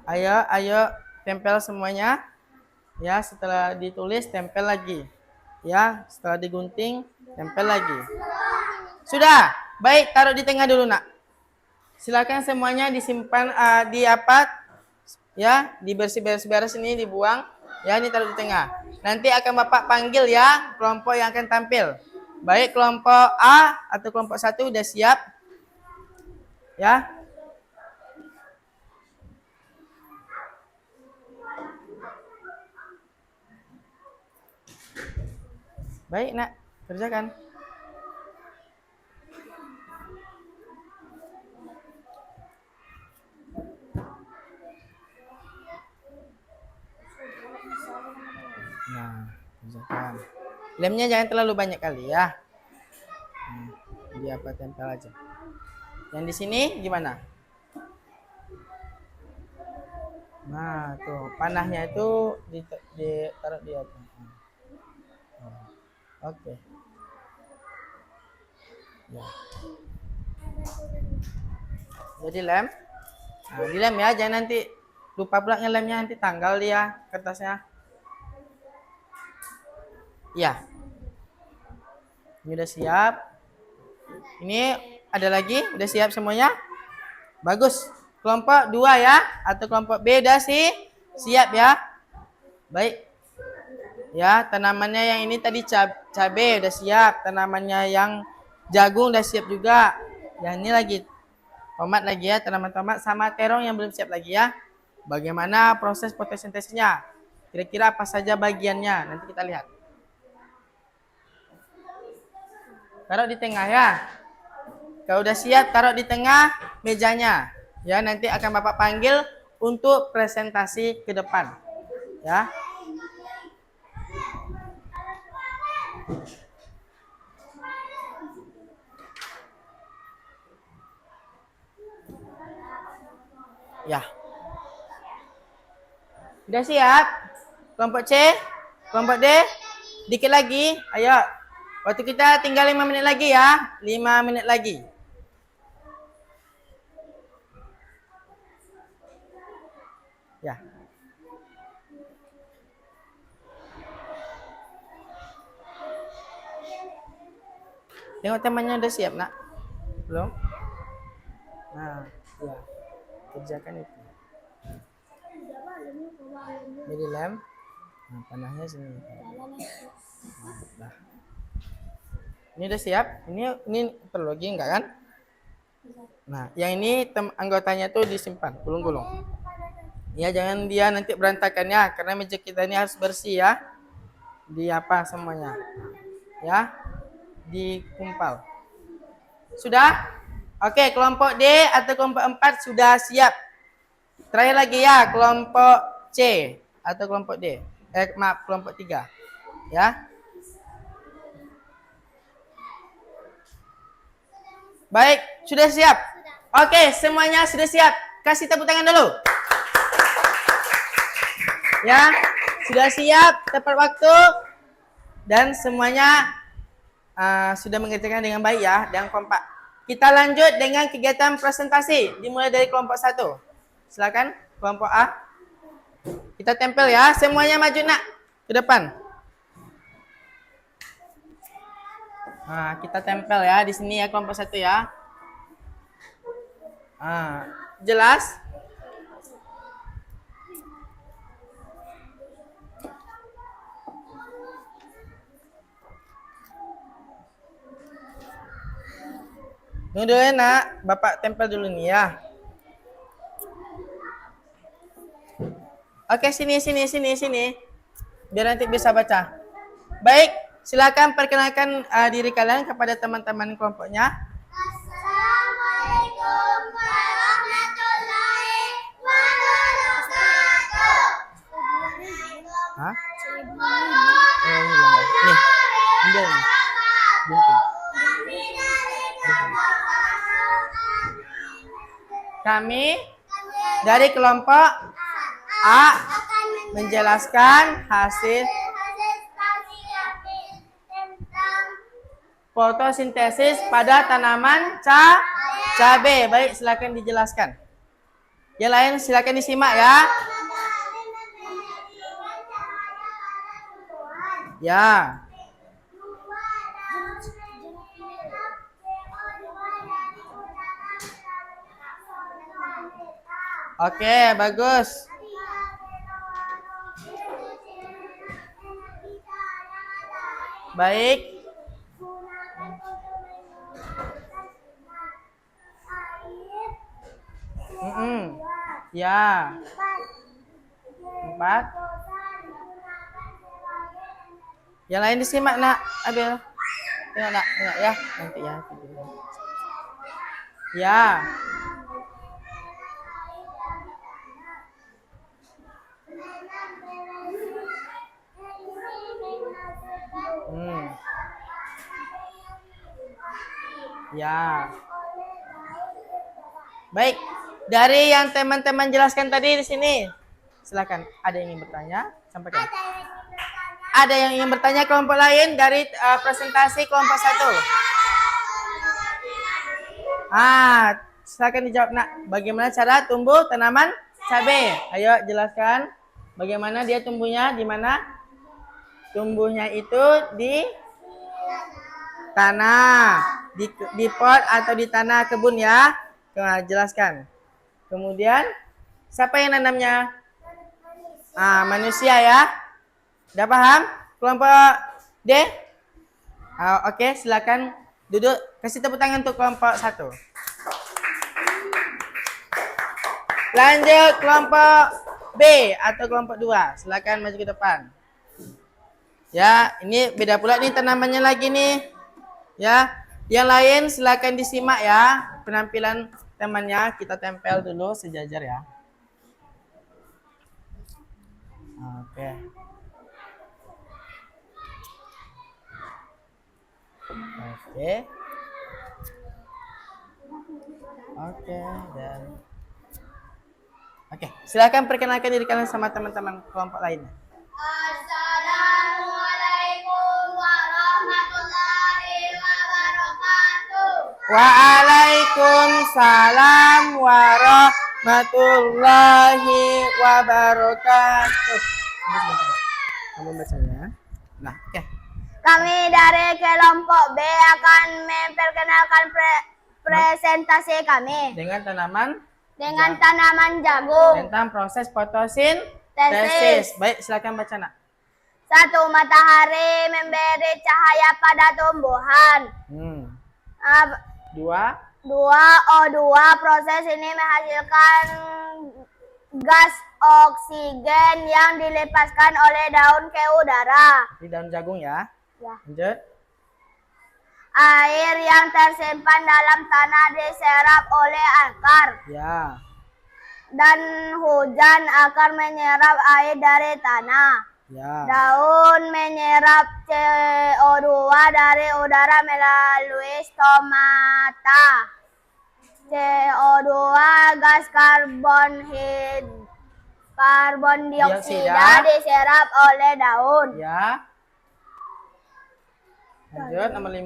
A: Ayo, tempel semuanya. Ya, setelah ditulis tempel lagi. Ya, setelah digunting tempel lagi. Sudah. Baik, taruh di tengah dulu, nak. Silakan semuanya disimpan di apa? Ya, dibersih-beres ini dibuang. Ya, ini taruh di tengah. Nanti akan Bapak panggil ya kelompok yang akan tampil. Baik kelompok A atau kelompok 1 udah siap? Ya. Baik, nak. Kerjakan. Nah, kerjakan. Lemnya jangan terlalu banyak kali ya. Dia apa tempel aja. Yang di sini gimana? Nah, tuh panahnya itu ditaruh di atas. Oke. Ya. Jadi lem. Nah, di lem ya, jangan nanti lupa pula ngelemnya, nanti tanggal dia kertasnya. Ya. Ini udah siap. Ini ada lagi, udah siap semuanya? Bagus. Kelompok 2 ya, atau kelompok B udah siap ya. Baik. Ya, tanamannya yang ini tadi cabai udah siap, tanamannya yang jagung udah siap juga. Yang ini lagi tomat lagi ya, tanaman tomat sama terong yang belum siap lagi ya. Bagaimana proses fotosintesisnya? Kira-kira apa saja bagiannya? Nanti kita lihat. Taruh di tengah ya. Kalau udah siap, taruh di tengah mejanya. Ya, nanti akan Bapak panggil untuk presentasi ke depan. Ya. Ya. Udah siap? Kelompok C, kelompok D, dikit lagi. Ayo. Waktu kita tinggal 5 menit lagi ya. 5 menit lagi. Ya. Tengok temannya udah siap, Nak? Belum? Nah, ya. Kerjakan itu. Jadi lem. Nah, panahnya sini. Nah. Ini udah siap? Ini perlu lagi enggak kan? Nah, yang ini anggotanya tuh disimpan, gulung-gulung. Ya, jangan dia nanti berantakan ya, karena meja kita ini harus bersih ya. Di apa semuanya? Ya. Dikumpal. Sudah? Oke, kelompok D atau kelompok 4 sudah siap. Terakhir lagi ya, kelompok C atau kelompok D. Maaf, kelompok 3. Ya. Baik, sudah siap? Oke, semuanya sudah siap. Kasih tepuk tangan dulu. Ya, sudah siap, tepat waktu. Dan semuanya sudah mengerjakan dengan baik ya, dan kompak. Kita lanjut dengan kegiatan presentasi. Dimulai dari kelompok 1. Silakan, kelompok A. Kita tempel ya, semuanya maju nak ke depan. Nah, kita tempel ya di sini ya, kelompok 1 ya. Jelas? Tunggu dulu ya nak, Bapak tempel dulu nih ya. Oke, sini. Biar nanti bisa baca. Baik, silakan perkenalkan diri kalian kepada teman-teman kelompoknya.
C: Assalamualaikum warahmatullahi wabarakatuh.
A: Hah? Nih, ambil nih. Gunting. Kami dari kelompok A menjelaskan hasil fotosintesis pada tanaman cabai. Baik, silakan dijelaskan. Yang lain silakan disimak ya. Ya. Oke, bagus. Baik. Ya. 4. Yang lain disimak nak, Abil. Tengok nak, ya. Nanti ya. Ya. Ya. Baik. Dari yang teman-teman jelaskan tadi di sini, silakan. Ada yang ingin bertanya? Sampaikan. Ada yang ingin bertanya kelompok lain dari presentasi kelompok 1? Silakan dijawab nak. Bagaimana cara tumbuh tanaman cabai? Ayo jelaskan. Bagaimana dia tumbuhnya? Di mana? Tumbuhnya itu di tanah, di pot atau di tanah kebun ya. Nah, jelaskan. Kemudian siapa yang nanamnya? Manusia ya. Udah paham? Kelompok D? Oke, silakan duduk. Kasih tepuk tangan untuk kelompok 1. Lanjut kelompok B atau kelompok 2. Silakan maju ke depan. Ya, ini beda pula nih tanamannya lagi nih. Ya, yang lain silakan disimak ya penampilan temannya. Kita tempel dulu sejajar ya. Oke. Oke, silakan perkenalkan diri kalian sama teman-teman kelompok lainnya.
C: Assalamualaikum warahmatullahi
A: Waalaikumsalam warahmatullahi wabarakatuh. Kamu bacanya. Nah, oke.
C: Kami dari kelompok B akan memperkenalkan presentasi kami
A: Dengan tanaman
C: dengan tanaman jagung.
A: tentang proses fotosintesis. Baik, silakan baca, Nak.
C: 1. Matahari memberi cahaya pada tumbuhan.
A: 2.
C: 2. O2. Proses ini menghasilkan gas oksigen yang dilepaskan oleh daun ke udara.
A: Di daun jagung ya.
C: Ya.
A: Lanjut.
C: Air yang tersimpan dalam tanah diserap oleh akar.
A: Ya.
C: Dan hujan akan menyerap air dari tanah.
A: Ya.
C: Daun menyerap CO2 dari udara melalui stomata. CO2 gas karbon dioksida diserap oleh daun.
A: Ya. Lanjut, nomor 5.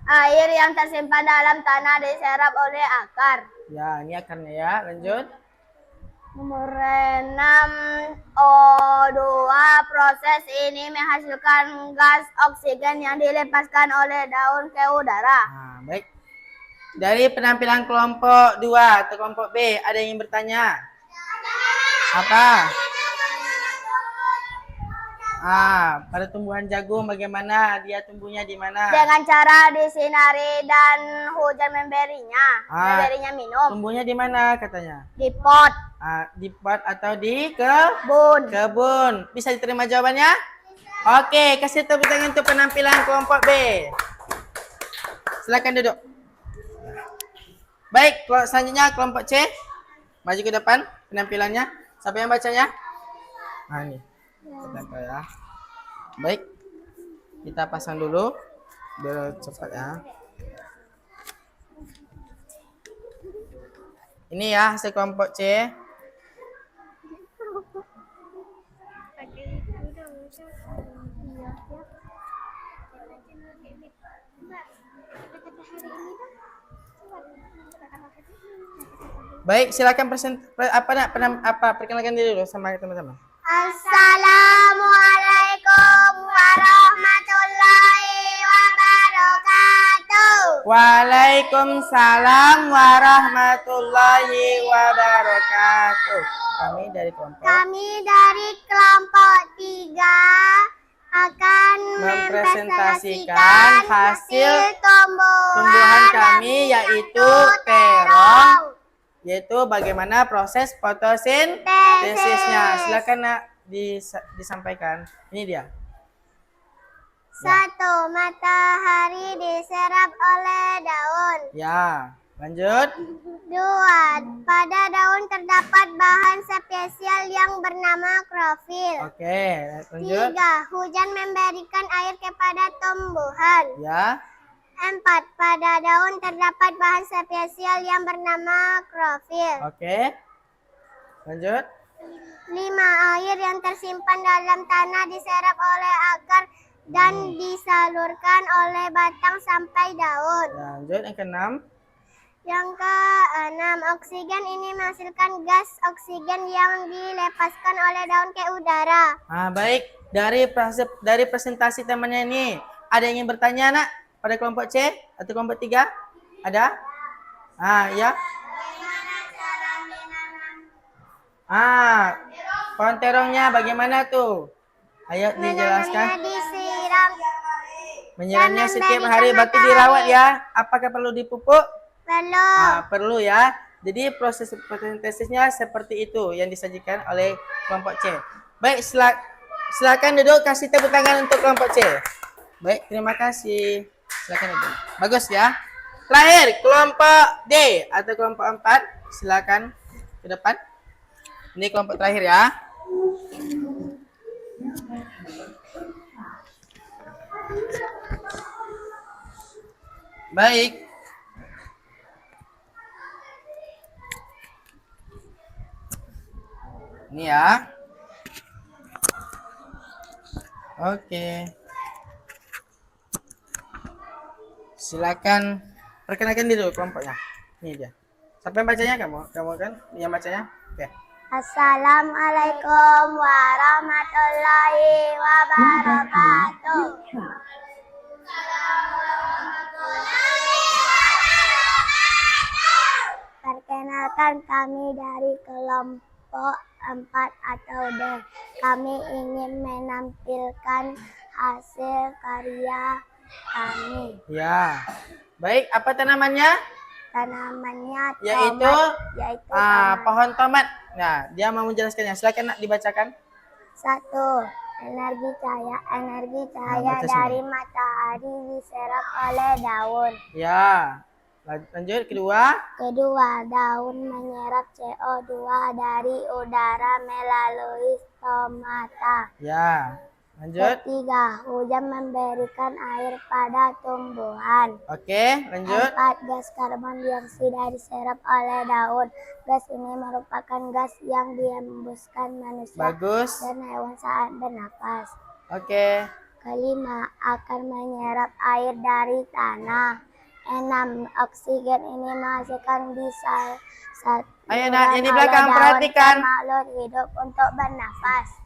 C: Air yang tersimpan dalam tanah diserap oleh akar.
A: Ya, ini akarnya ya. Lanjut.
C: Nomor 6. O2. Proses ini menghasilkan gas oksigen yang dilepaskan oleh daun ke udara.
A: Nah, baik. Dari penampilan kelompok 2 atau kelompok B, ada yang ingin bertanya? Apa? Pada tumbuhan jagung bagaimana dia tumbuhnya di mana?
C: Dengan cara disinari dan hujan memberinya minum.
A: Tumbuhnya di mana katanya?
C: Di pot.
A: Di pot atau di
C: Kebun.
A: kebun. Bisa diterima jawabannya? Oke, kasih tepuk tangan untuk penampilan kelompok B. Silakan duduk. Baik, selanjutnya kelompok C. Maju ke depan penampilannya. Siapa yang bacanya? Ini. Tempel ya. Baik. Kita pasang dulu biar cepat ya. Ini ya hasil kelompok C. Baik, silakan perkenalkan diri dulu sama teman-teman.
C: Assalamualaikum warahmatullahi wabarakatuh.
A: Waalaikumsalam warahmatullahi wabarakatuh. Kami dari kelompok
C: 3 akan
A: mempresentasikan hasil tumbuhan kami yaitu terong, yaitu bagaimana proses fotosintesisnya. Silakan Nak disampaikan. Ini dia.
C: 1. Matahari diserap oleh daun.
A: Ya, lanjut.
C: 2. Pada daun terdapat bahan spesial yang bernama klorofil.
A: Oke, lanjut.
C: 3. Hujan memberikan air kepada tumbuhan.
A: Ya.
C: 4. Pada daun terdapat bahan spesial yang bernama klorofil.
A: Oke. Lanjut.
C: 5. Air yang tersimpan dalam tanah diserap oleh akar dan disalurkan oleh batang sampai daun.
A: Lanjut yang ke-6.
C: Yang ke-6, oksigen ini menghasilkan gas oksigen yang dilepaskan oleh daun ke udara.
A: Baik. Dari presentasi temannya ini, ada yang ingin bertanya, Nak? Pada kelompok C atau kelompok 3? Ada? Ya. Pohon terongnya bagaimana tuh? Ayo dijelaskan.
C: Disiram.
A: Menyiramnya setiap hari, berarti dirawat ya. Apakah perlu dipupuk?
C: Perlu.
A: Perlu ya. Jadi proses fotosintesisnya seperti itu yang disajikan oleh kelompok C. Baik, silakan duduk, kasih tepuk tangan untuk kelompok C. Baik, terima kasih. Silakan duduk. Bagus ya. Terakhir, kelompok D atau kelompok 4, silakan ke depan. Ini kelompok terakhir ya. Baik. Ini ya. Oke. Silakan perkenalkan dulu kelompoknya. Ini dia. Siapa yang bacanya kamu? Kamu kan yang bacanya? Oke.
C: Assalamualaikum warahmatullahi wabarakatuh. Perkenalkan, kami dari kelompok 4 atau D. Kami ingin menampilkan hasil karya kami.
A: Ya. Baik, apa tanamannya?
C: Tanamannya
A: Yaitu
C: tomat, yaitu tomat.
A: pohon tomat. Nah, dia mau menjelaskannya. Silakan nak dibacakan.
C: 1. Energi cahaya. Energi cahaya
A: baca
C: dari
A: semua.
C: matahari diserap oleh daun.
A: Ya. Lanjut kedua.
C: Kedua, daun menyerap CO2 dari udara melalui stomata.
A: Ya. Lanjut.
C: Ketiga, hujan memberikan air pada tumbuhan.
A: Oke, lanjut.
C: 4. Gas karbon dioksida diserap oleh daun. Gas ini merupakan gas yang dihembuskan manusia
A: Bagus.
C: dan hewan saat bernapas.
A: Oke.
C: Kelima, akan menyerap air dari tanah. 6. Oksigen ini menghasilkan bisa
A: Ayo nak, yang di belakang perhatikan.
C: makhluk hidup untuk bernafas.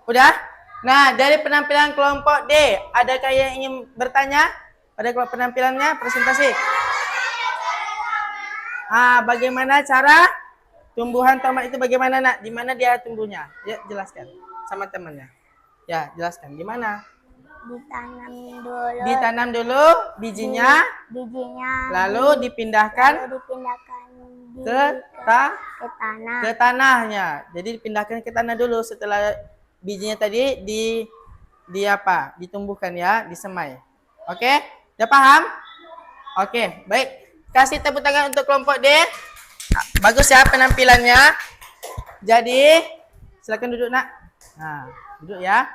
A: Udah? Nah, dari penampilan kelompok D, adakah yang ingin bertanya pada penampilannya, presentasi? Bagaimana cara tumbuhan tomat itu bagaimana nak? Di mana dia tumbuhnya? Ya, jelaskan sama temannya. Ya, jelaskan. Di mana?
C: Ditanam dulu.
A: Ditanam dulu bijinya, lalu dipindahkan ke
C: tanah.
A: ke tanahnya. Jadi dipindahkan ke tanah dulu setelah bijinya tadi ditumbuhkan ya, disemai. Oke? Udah paham? Oke, baik. Kasih tepuk tangan untuk kelompok D. Bagus ya penampilannya. Jadi, silakan duduk nak. Nah, duduk ya.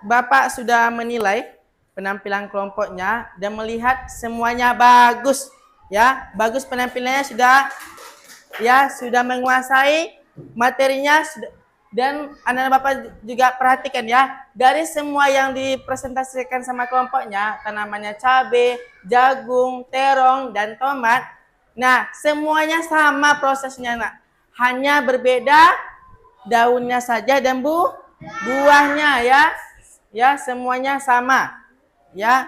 A: Bapak sudah menilai penampilan kelompoknya dan melihat semuanya bagus. Ya, bagus penampilannya sudah menguasai materinya dan anak-anak Bapak juga perhatikan ya, dari semua yang dipresentasikan sama kelompoknya, tanamannya cabai, jagung, terong dan tomat. Nah, semuanya sama prosesnya nak. Hanya berbeda daunnya saja dan buahnya ya. Ya, semuanya sama. Ya.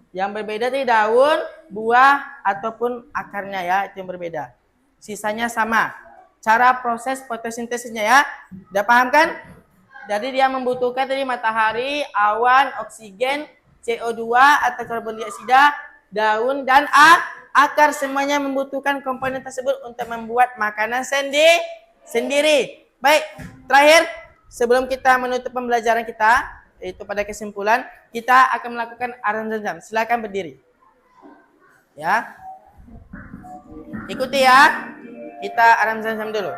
A: Yang berbeda itu daun, buah ataupun akarnya ya, itu yang berbeda. Sisanya sama. Cara proses fotosintesisnya ya. Udah paham kan? Jadi dia membutuhkan tadi matahari, awan, oksigen, CO2 atau karbon dioksida, daun dan akar, semuanya membutuhkan komponen tersebut untuk membuat makanan sendiri. Baik, terakhir sebelum kita menutup pembelajaran kita, itu pada kesimpulan, kita akan melakukan aram zam-zam. Silakan berdiri. Ya. Ikuti ya. Kita aram zam-zam dulu.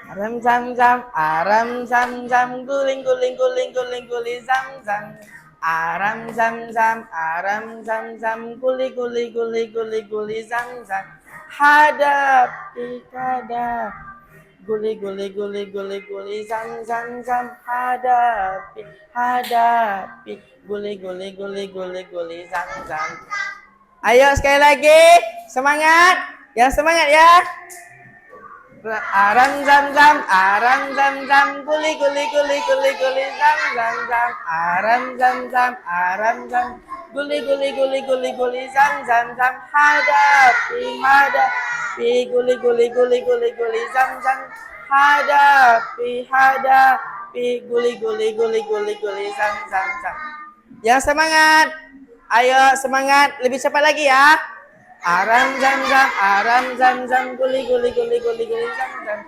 A: Aram zam-zam, guling guling guling guling guling zam-zam. Aram zam-zam, guli guli guli guli guli zam-zam. Hadap ikadap. Guli guli guli guli guli zam zam zam, hadapi guli guli guli guli guli zam zam. Ayo sekali lagi, semangat, yang semangat ya. Aram zam zam, guli guli guli guli guli zam zam zam. Aram zam, guli guli guli guli guli zam zam zam. Hadapi guli guli guli guli guli zam zam. Hadapi guli guli guli guli guli zam zam zam. Yang semangat, ayo semangat, lebih cepat lagi ya. Aram zam zam, guli guli guli guli guli zam zam.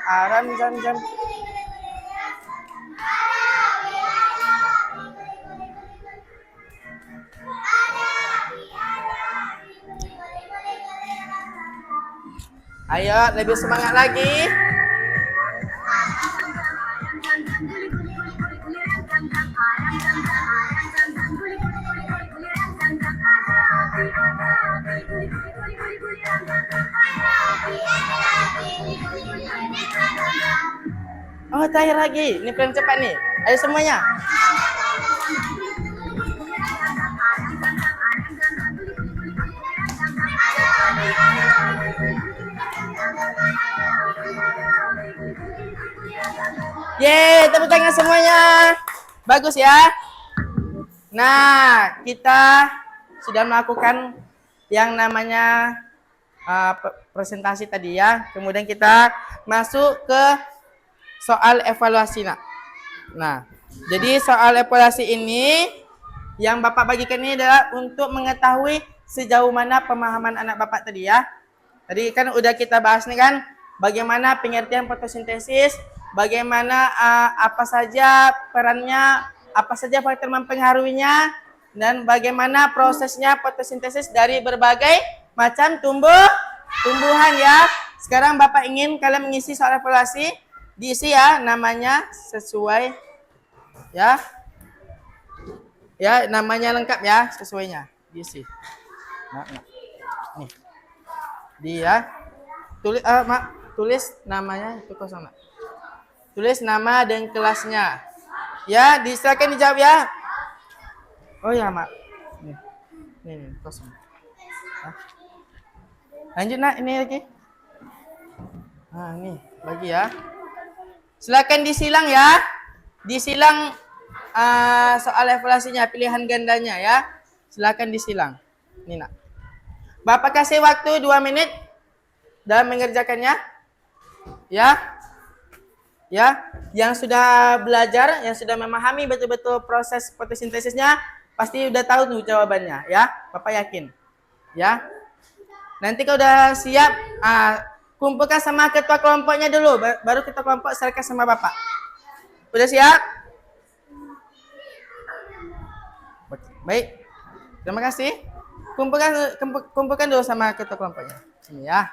A: Aram zam zam. Ayo lebih semangat lagi. Oh, terakhir lagi. Ini paling cepat nih. Ayo semuanya. Yeay, tepuk tangan semuanya. Bagus ya. Nah, kita sudah melakukan yang namanya presentasi tadi ya. Kemudian kita masuk ke soal evaluasi. Nah, jadi soal evaluasi ini yang Bapak bagikan ini adalah untuk mengetahui sejauh mana pemahaman anak Bapak tadi ya. Tadi kan udah kita bahas nih kan, bagaimana pengertian fotosintesis, bagaimana apa saja perannya, apa saja faktor mempengaruhinya, dan bagaimana prosesnya fotosintesis dari berbagai macam tumbuhan ya. Sekarang Bapak ingin kalian mengisi soal evaluasi, diisi ya namanya sesuai ya. Ya, namanya lengkap ya, sesuainya diisi. Nah. Nih. Dia tulis namanya itu kosong. Tulis nama dan kelasnya. Ya, silakan dijawab ya. Oh ya, Mak. Nih kosong. Nah. Lanjut nak, ini lagi. Nah, ini bagi ya. Silakan disilang ya. Disilang soal evaluasinya, pilihan gandanya ya. Silakan disilang. Ini nak. Bapak kasih waktu 2 menit dalam mengerjakannya. Ya. Ya, yang sudah belajar, yang sudah memahami betul-betul proses fotosintesisnya, pasti udah tahu tuh jawabannya, ya. Bapak yakin. Ya. Nanti kalau udah siap, kumpulkan sama ketua kelompoknya dulu, baru ketua kelompok serahkan sama Bapak. Udah siap? Baik. Terima kasih. Kumpulkan dulu sama ketua kelompoknya. Sini ya.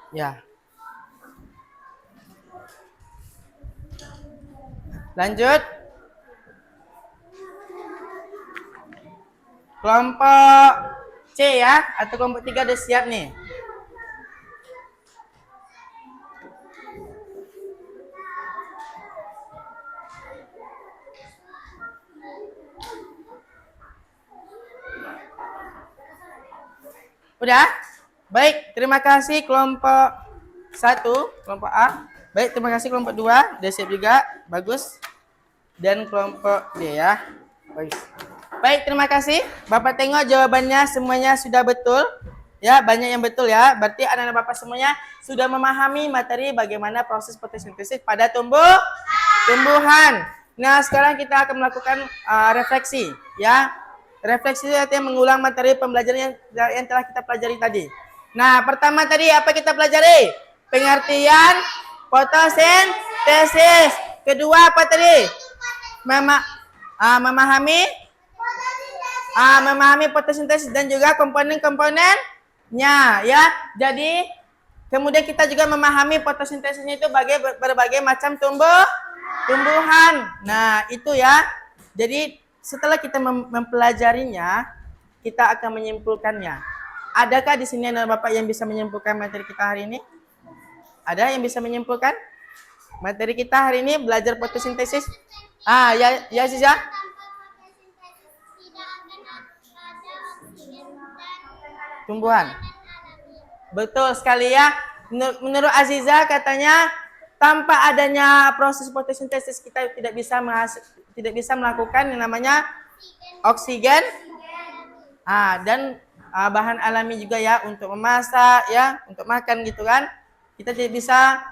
A: Ya. Lanjut. Kelompok C ya, atau kelompok 3 udah siap nih. Udah? Baik, terima kasih kelompok 1, kelompok A. Baik, terima kasih kelompok 2, udah siap juga, bagus. Dan kelompok D ya, bagus. Baik, terima kasih. Bapak tengok jawabannya semuanya sudah betul. Ya, banyak yang betul ya. Berarti anak-anak Bapak semuanya sudah memahami materi bagaimana proses fotosintesis pada tumbuhan. Nah, sekarang kita akan melakukan refleksi ya. Refleksi itu artinya mengulang materi pembelajaran yang telah kita pelajari tadi. Nah, pertama tadi apa kita pelajari? Pengertian fotosintesis. Kedua apa tadi? Memahami fotosintesis dan juga komponen-komponennya ya. Jadi kemudian kita juga memahami fotosintesisnya itu berbagai macam tumbuhan. Nah, itu ya. Jadi setelah kita mempelajarinya, kita akan menyimpulkannya. Adakah di sini anak Bapak yang bisa menyimpulkan materi kita hari ini? Ada yang bisa menyimpulkan? Materi kita hari ini belajar fotosintesis. Ya Ziza. Tumbuhan. Betul sekali ya. Menurut Aziza katanya tanpa adanya proses fotosintesis kita tidak bisa melakukan yang namanya oksigen. Dan bahan alami juga ya untuk memasak ya, untuk makan gitu kan. Kita tidak bisa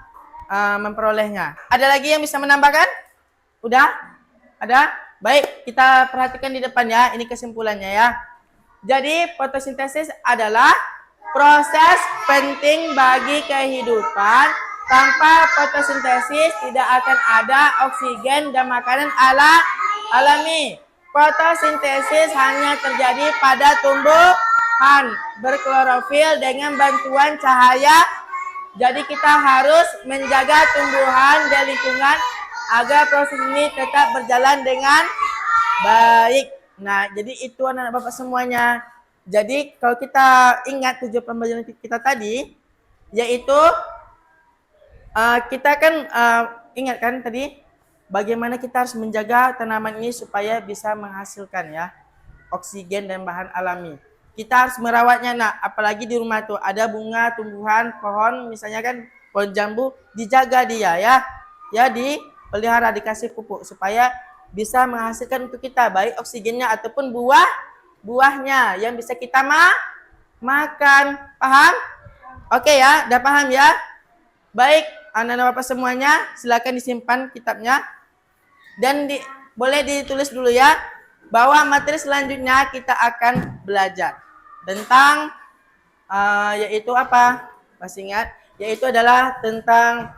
A: memperolehnya. Ada lagi yang bisa menambahkan? Udah? Ada? Baik, kita perhatikan di depan ya. Ini kesimpulannya ya. Jadi fotosintesis adalah proses penting bagi kehidupan. Tanpa fotosintesis tidak akan ada oksigen dan makanan alami. Fotosintesis hanya terjadi pada tumbuhan berklorofil dengan bantuan cahaya. Jadi kita harus menjaga tumbuhan dan lingkungan agar proses ini tetap berjalan dengan baik. Nah, jadi itu anak-anak Bapak semuanya. Jadi kalau kita ingat tujuan pembelajaran kita tadi, yaitu kita kan ingat kan tadi bagaimana kita harus menjaga tanaman ini supaya bisa menghasilkan ya oksigen dan bahan alami. Kita harus merawatnya nak, apalagi di rumah tuh ada bunga, tumbuhan, pohon, misalnya kan pohon jambu, dijaga dia ya. Ya dipelihara, dikasih pupuk supaya bisa menghasilkan untuk kita baik oksigennya ataupun buahnya yang bisa kita makan. Paham? Oke ya, udah paham ya? Baik, anak-anak Bapak semuanya, silakan disimpan kitabnya. Dan boleh ditulis dulu ya, bahwa materi selanjutnya kita akan belajar tentang yaitu apa? Masih ingat? Yaitu adalah tentang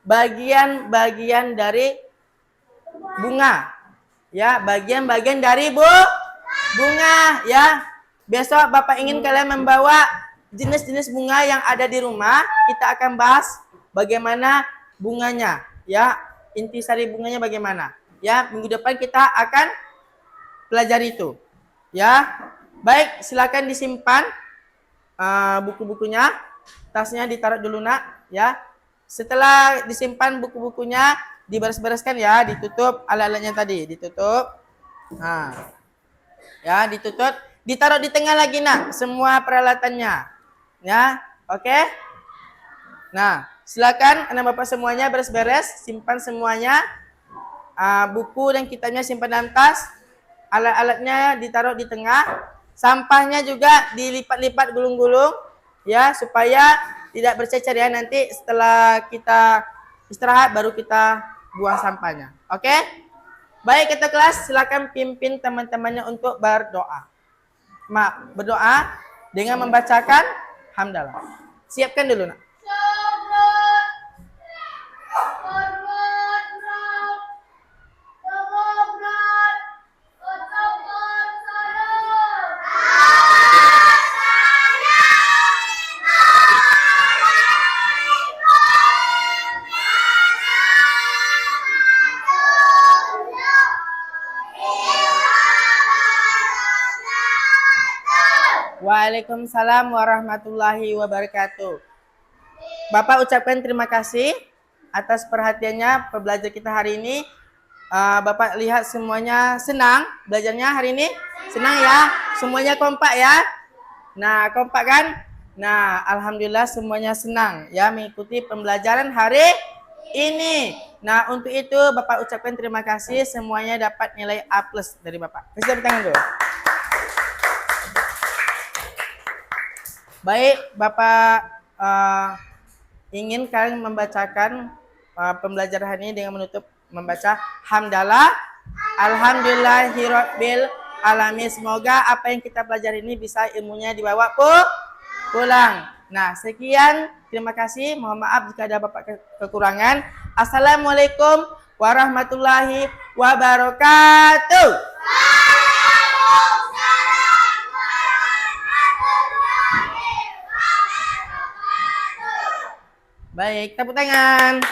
A: bagian-bagian dari bunga. Ya, bagian-bagian dari bunga ya. Besok Bapak ingin kalian membawa jenis-jenis bunga yang ada di rumah. Kita akan bahas bagaimana bunganya, ya. Intisari bunganya bagaimana. Ya, minggu depan kita akan pelajari itu. Ya. Baik, silakan disimpan buku-bukunya. Tasnya ditaruh dulu nak, ya. Setelah disimpan buku-bukunya, diberes-bereskan ya, ditutup alat-alatnya tadi, ditutup. Nah. Ya, ditutup, ditaruh di tengah lagi nak, semua peralatannya. Ya, oke? Nah, silakan anak Bapak semuanya beres-beres, simpan semuanya. Buku dan kitabnya simpan dalam tas. Alat-alatnya ditaruh di tengah. Sampahnya juga dilipat-lipat gulung-gulung ya supaya tidak bercecer ya, nanti setelah kita istirahat baru kita buang sampahnya. Oke? Baik, kita kelas silakan pimpin teman-temannya untuk berdoa. Berdoa dengan membacakan hamdalah. Siapkan dulu nak. Waalaikumsalam warahmatullahi wabarakatuh. Bapak ucapkan terima kasih atas perhatiannya pembelajar kita hari ini. Bapak lihat semuanya senang belajarnya hari ini? Senang ya? Semuanya kompak ya? Nah, kompak kan? Nah, alhamdulillah semuanya senang ya mengikuti pembelajaran hari ini. Nah, untuk itu Bapak ucapkan terima kasih, semuanya dapat nilai A+ dari Bapak. Kasih tepuk tangan dulu. Baik, Bapak ingin kalian membacakan pembelajaran hari ini dengan menutup membaca hamdalah alhamdulillahirabbil alamin. Semoga apa yang kita pelajari ini bisa ilmunya dibawa pulang. Nah, sekian, terima kasih. Mohon maaf jika ada Bapak kekurangan. Assalamualaikum warahmatullahi wabarakatuh. Baik, tepuk tangan.